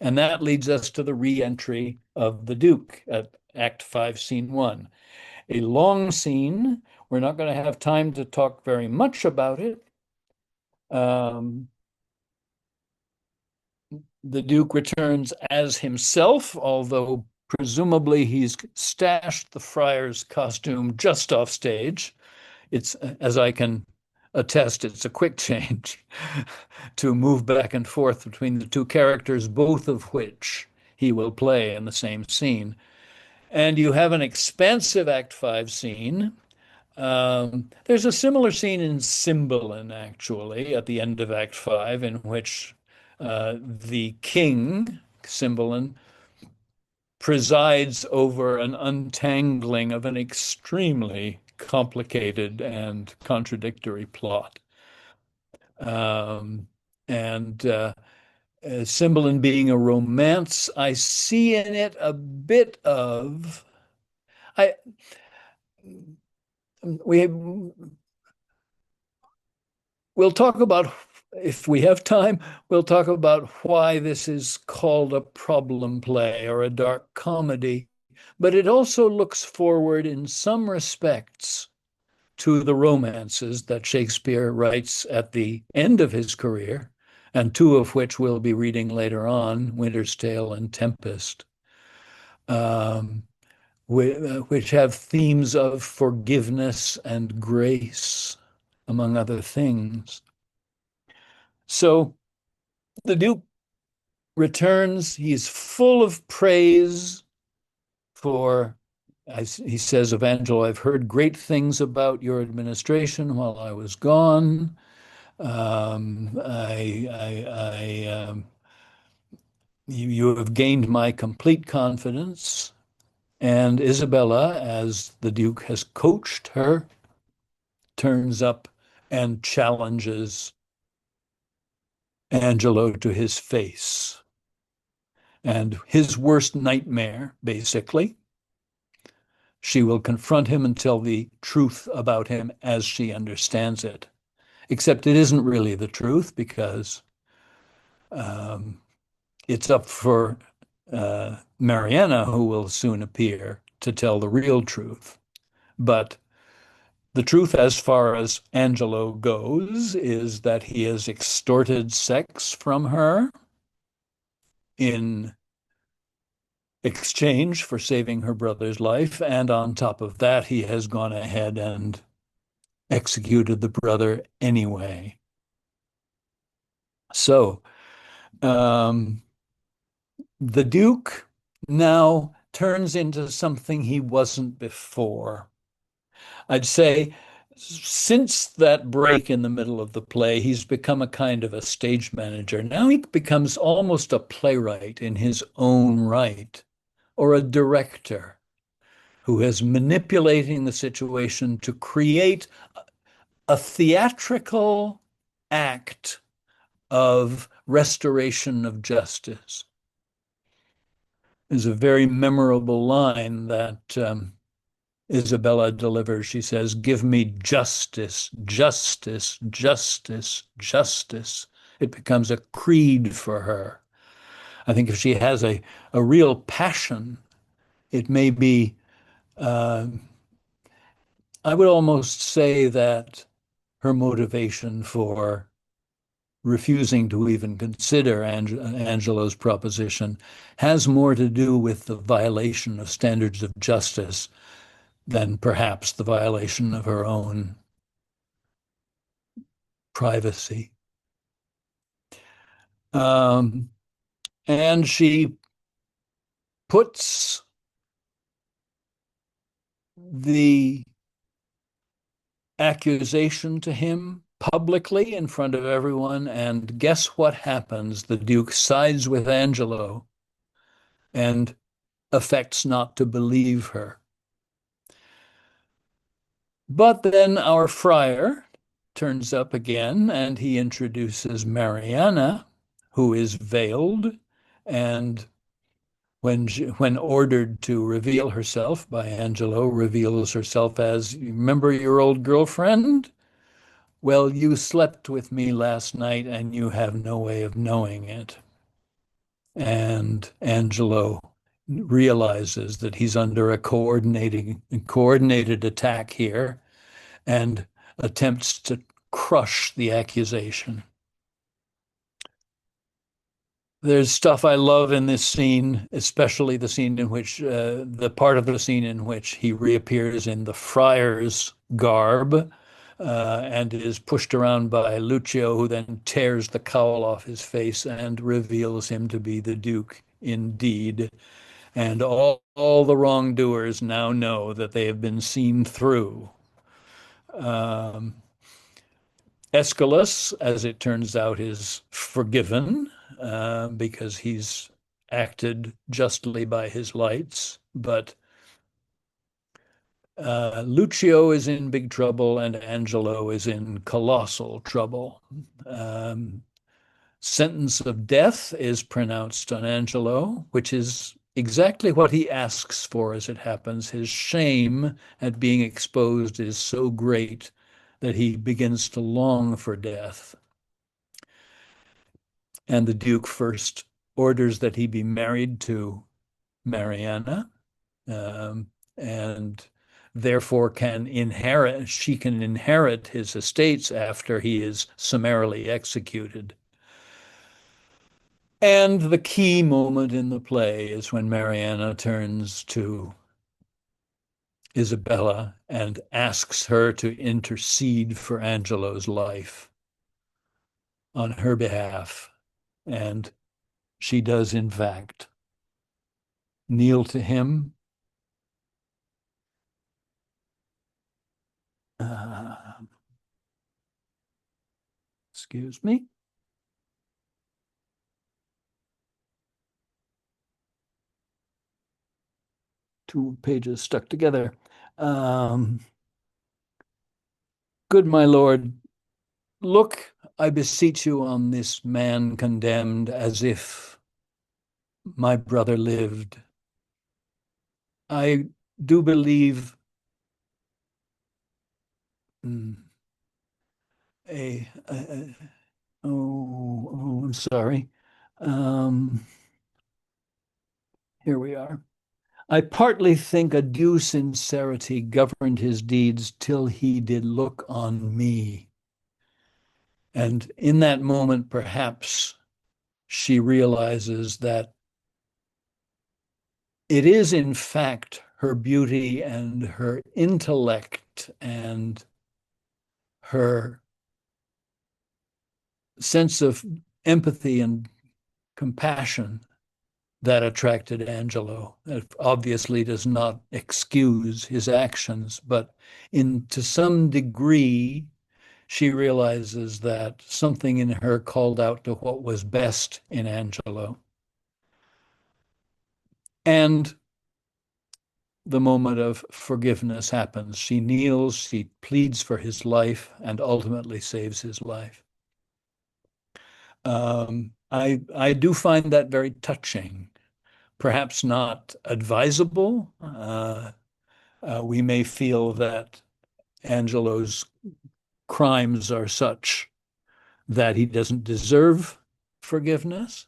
And that leads us to the re-entry of the Duke at Act 5, Scene 1. A long scene. We're not going to have time to talk very much about it. The Duke returns as himself, although presumably he's stashed the friar's costume just off stage. It's, as I can attest, it's a quick change to move back and forth between the two characters, both of which he will play in the same scene. And you have an expansive Act 5 scene. There's a similar scene in Cymbeline, actually, at the end of Act 5, in which the king, Cymbeline, presides over an untangling of an extremely complicated and contradictory plot. And Cymbeline being a romance, I see in it a bit of I we we'll talk about, if we have time, we'll talk about why this is called a problem play or a dark comedy. But it also looks forward in some respects to the romances that Shakespeare writes at the end of his career, and two of which we'll be reading later on, Winter's Tale and Tempest, um, which have themes of forgiveness and grace, among other things. So the Duke returns. He's full of praise for, as he says of Angelo, I've heard great things about your administration while I was gone. You have gained my complete confidence. And Isabella, as the Duke has coached her, turns up and challenges Angelo to his face. And his worst nightmare, basically, she will confront him and tell the truth about him as she understands it. Except it isn't really the truth, because it's up for Mariana, who will soon appear, to tell the real truth. But the truth, as far as Angelo goes, is that he has extorted sex from her in exchange for saving her brother's life. And on top of that, he has gone ahead and executed the brother anyway. So the Duke now turns into something he wasn't before. I'd say since that break in the middle of the play, he's become a kind of a stage manager. Now he becomes almost a playwright in his own right, or a director who is manipulating the situation to create a theatrical act of restoration of justice. Is a very memorable line that Isabella delivers. She says, "Give me justice, justice, justice, justice." It becomes a creed for her. I think if she has a real passion, it may be, uh, I would almost say that her motivation for refusing to even consider Angelo's proposition has more to do with the violation of standards of justice than perhaps the violation of her own privacy. Um, and she puts the accusation to him publicly in front of everyone, and guess what happens? The Duke sides with Angelo and affects not to believe her. But then our friar turns up again and he introduces Mariana, who is veiled, and when ordered to reveal herself by Angelo, reveals herself as, "Remember your old girlfriend? Well, you slept with me last night and you have no way of knowing it." And Angelo realizes that he's under a coordinated attack here and attempts to crush the accusation. There's stuff I love in this scene, especially the scene in which the part of the scene in which he reappears in the friar's garb and is pushed around by Lucio, who then tears the cowl off his face and reveals him to be the Duke indeed. And all the wrongdoers now know that they have been seen through. Um, Aeschylus, as it turns out, is forgiven because he's acted justly by his lights. But Lucio is in big trouble and Angelo is in colossal trouble. Um, Sentence of death is pronounced on Angelo, which is exactly what he asks for as it happens. His shame at being exposed is so great that he begins to long for death. And the Duke first orders that he be married to Mariana, and therefore she can inherit his estates after he is summarily executed. And the key moment in the play is when Mariana turns to Isabella and asks her to intercede for Angelo's life on her behalf. And she does, in fact, kneel to him. Uh, excuse me. Two pages stuck together. Um, Good my lord, look, I beseech you, on this man condemned, as if my brother lived. I do believe mm, I'm sorry. Um, Here we are. I partly think a due sincerity governed his deeds till he did look on me. And in that moment, perhaps she realizes that it is, in fact, her beauty and her intellect and her sense of empathy and compassion that attracted Angelo. It obviously does not excuse his actions, but to some degree, she realizes that something in her called out to what was best in Angelo. And the moment of forgiveness happens. She kneels, she pleads for his life, and ultimately saves his life. I do find that very touching. Perhaps not advisable. We may feel that Angelo's crimes are such that he doesn't deserve forgiveness.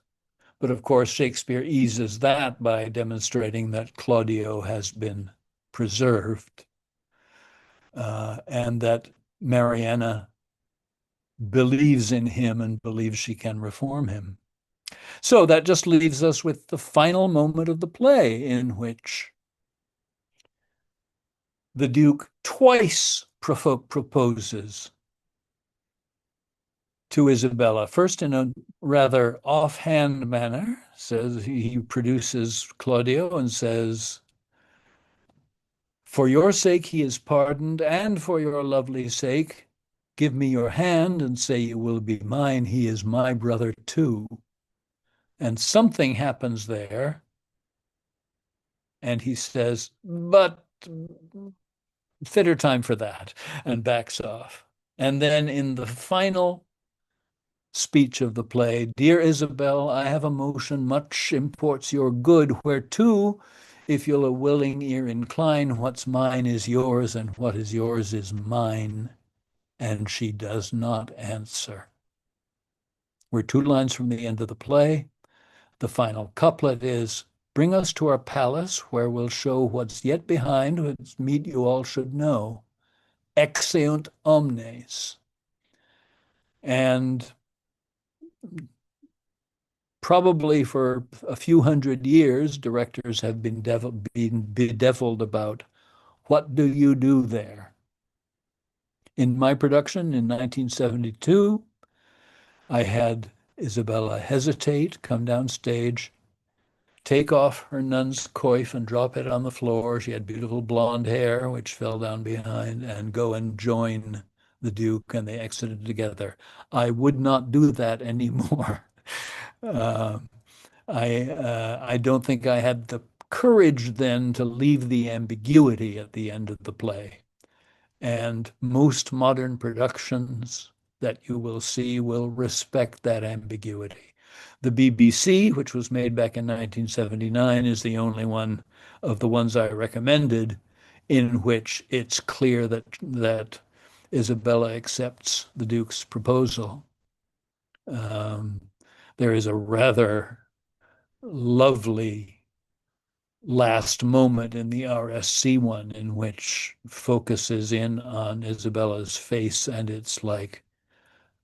But of course, Shakespeare eases that by demonstrating that Claudio has been preserved and that Mariana believes in him and believes she can reform him. So that just leaves us with the final moment of the play in which the Duke twice proposes to Isabella, first in a rather offhand manner, says he produces Claudio and says, "For your sake he is pardoned, and for your lovely sake, give me your hand and say you will be mine. He is my brother too." And something happens there, and he says, "But fitter time for that," and backs off. And then in the final speech of the play, "Dear Isabel, I have a motion much imports your good, whereto, if you'll a willing ear incline, what's mine is yours, and what is yours is mine." And she does not answer. We're 2 lines from the end of the play. The final couplet is, "Bring us to our palace, where we'll show what's yet behind, what's meet you all should know. Exeunt omnes." And probably for a few hundred years, directors have been bedeviled about what do you do there. In my production in 1972, I had Isabella hesitate, come down stage, take off her nun's coif and drop it on the floor. She had beautiful blonde hair, which fell down behind, and go and join the Duke, and they exited together. I would not do that anymore. Uh, I don't think I had the courage then to leave the ambiguity at the end of the play. And most modern productions that you will see will respect that ambiguity. The BBC, which was made back in 1979, is the only one of the ones I recommended in which it's clear that Isabella accepts the Duke's proposal. Um, there is a rather lovely last moment in the RSC one in which focuses in on Isabella's face, and it's like,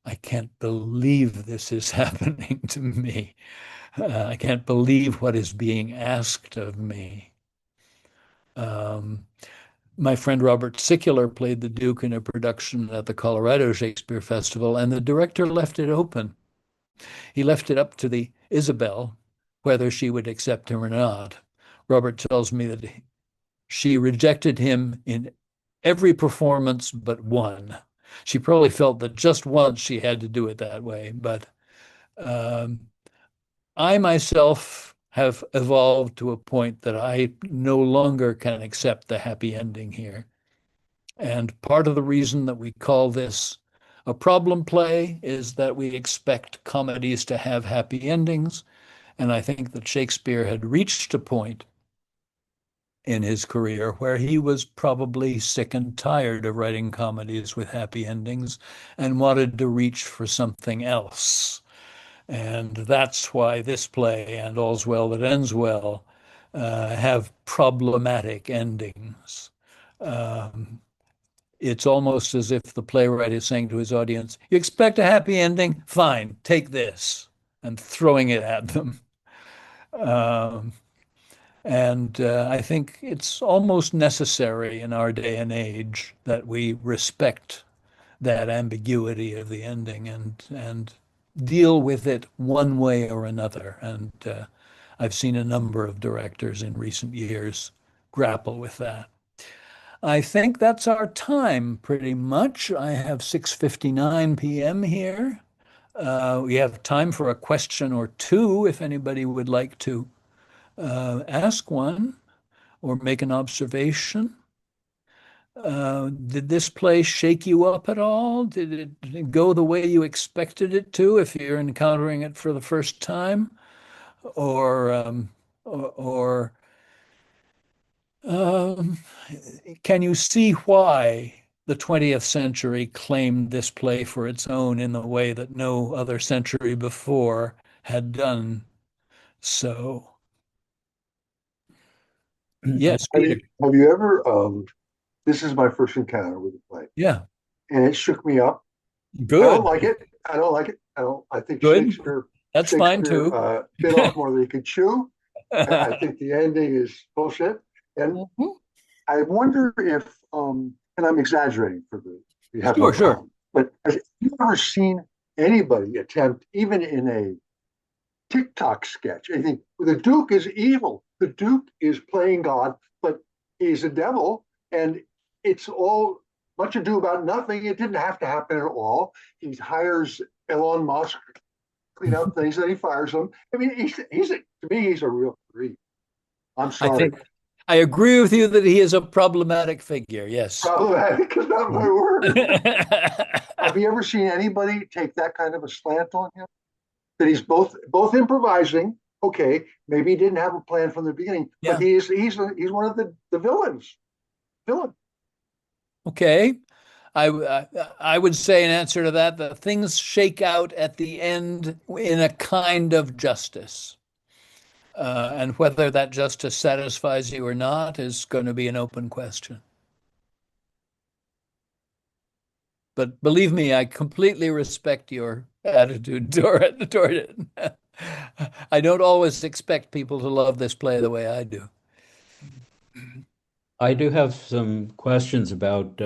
I can't believe this is happening to me. I can't believe what is being asked of me. Um, my friend Robert Sicular played the Duke in a production at the Colorado Shakespeare Festival, and the director left it open. He left it up to the Isabel whether she would accept him or not. Robert tells me that she rejected him in every performance but one. She probably felt that just once she had to do it that way. But um, I myself have evolved to a point that I no longer can accept the happy ending here. And part of the reason that we call this a problem play is that we expect comedies to have happy endings. And I think that Shakespeare had reached a point in his career where he was probably sick and tired of writing comedies with happy endings and wanted to reach for something else. And that's why this play and All's Well That Ends Well have problematic endings. Um, it's almost as if the playwright is saying to his audience, "You expect a happy ending? Fine, take this," and throwing it at them. Um, and I think it's almost necessary in our day and age that we respect that ambiguity of the ending and deal with it one way or another. And I've seen a number of directors in recent years grapple with that. I think that's our time pretty much. I have 6:59 p.m. here. We have time for a question or two if anybody would like to ask one. or make an observation. Did this play shake you up at all? Did it go the way you expected it to if you're encountering it for the first time? Or, or um, can you see why the 20th century claimed this play for its own in the way that no other century before had done so? Yes, Have you Peter. have you ever this is my first encounter with the play Yeah. and it shook me up. I don't Good. like it. I don't like it. I think Good. Shakespeare That's fine Shakespeare too. bit off more than he could chew. I think the ending is bullshit. And Mhm. I wonder if and I'm exaggerating for the you have no Sure, sure. problem. But have you ever seen anybody attempt, even in a TikTok sketch, anything the Duke is evil. The Duke is playing God, but he's a devil, and it's all much ado about nothing. It didn't have to happen at all. He hires Elon Musk to clean up things, then he fires him. I mean, to me, he's a real creep. I'm I sorry. think I agree with you that he is a problematic figure. Yes. Problematic is not my word. Yeah. Have you ever seen anybody take that kind of a slant on him? That he's both improvising. Okay, maybe he didn't have a plan from the beginning, but he's one of the villains. Villain. Okay. I would say in answer to that that things shake out at the end in a kind of justice. And whether that justice satisfies you or not is going to be an open question. But believe me, I completely respect your attitude toward it. I don't always expect people to love this play the way I do. I do have some questions about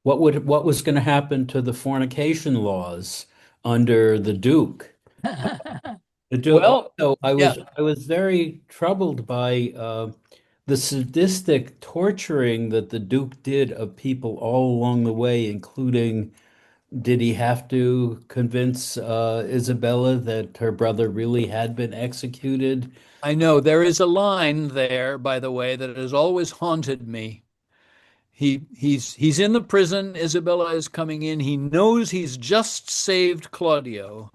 what was going to happen to the fornication laws under the Duke. The Duke. Well, Also, yeah, I was very troubled by the sadistic torturing that the Duke did of people all along the way, including did he have to convince Isabella that her brother really had been executed? I know there is a line there, by the way, that has always haunted me. He's in the prison. Isabella is coming in. He knows he's just saved Claudio,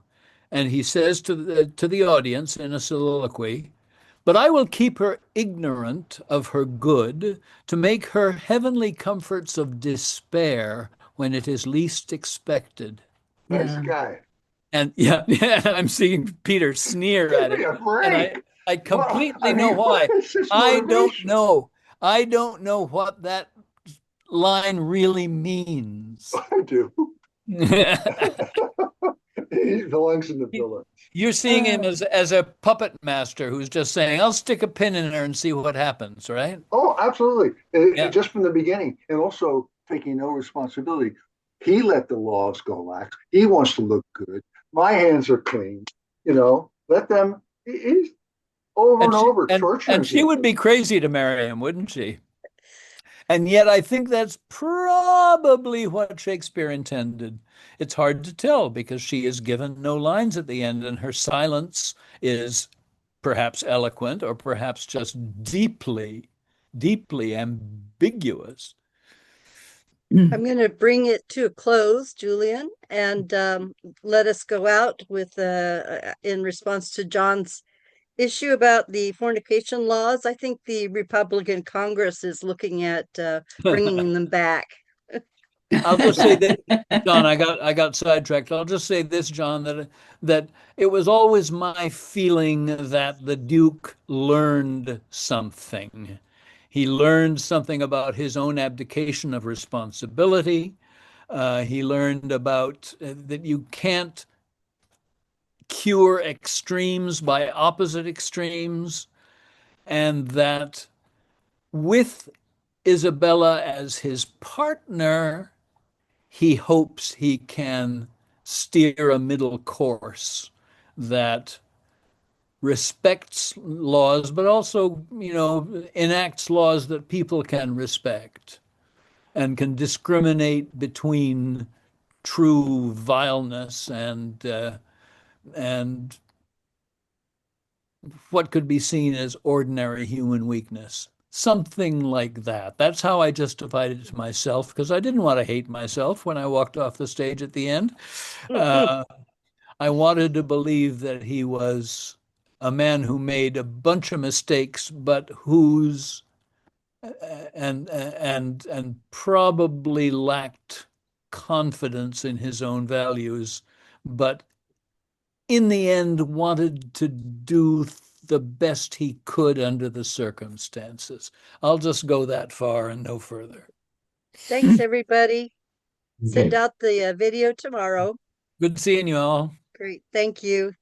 and he says to the audience in a soliloquy, "But I will keep her ignorant of her good to make her heavenly comforts of despair when it is least expected." Nice Yeah. guy. And yeah, yeah, I'm seeing Peter sneer Give at me it, a and break. I Well, completely I know mean, what why. is his I don't motivation? know. I don't know what that line really means. I do. He belongs in the villain. You're seeing him Ah. as a puppet master who's just saying, "I'll stick a pin in her and see what happens," right? Oh, absolutely. Yeah. Just from the beginning, and also taking no responsibility. He let the laws go lax. He wants to look good. My hands are clean. Let them. He's over And and she over and torturing she would people. be crazy to marry him, wouldn't she? And yet I think that's probably what Shakespeare intended. It's hard to tell because she is given no lines at the end, and her silence is perhaps eloquent or perhaps just deeply, deeply ambiguous. I'm going to bring it to a close, Julian, and let us go out with in response to John's issue about the fornication laws. I think the Republican Congress is looking at bringing them back. I'll just say that, John, I got sidetracked. I'll just say this, John, that it was always my feeling that the Duke learned something. He learned something about his own abdication of responsibility. He learned about that you can't cure extremes by opposite extremes, and that with Isabella as his partner, he hopes he can steer a middle course that respects laws, but also, enacts laws that people can respect and can discriminate between true vileness and what could be seen as ordinary human weakness. Something like that. That's how I justified it to myself, because I didn't want to hate myself when I walked off the stage at the end. I wanted to believe that he was a man who made a bunch of mistakes, but whose and probably lacked confidence in his own values, but in the end wanted to do the best he could under the circumstances. I'll just go that far and no further. Thanks, everybody. Send Okay. out the video tomorrow. Good seeing you all. Great. Thank you.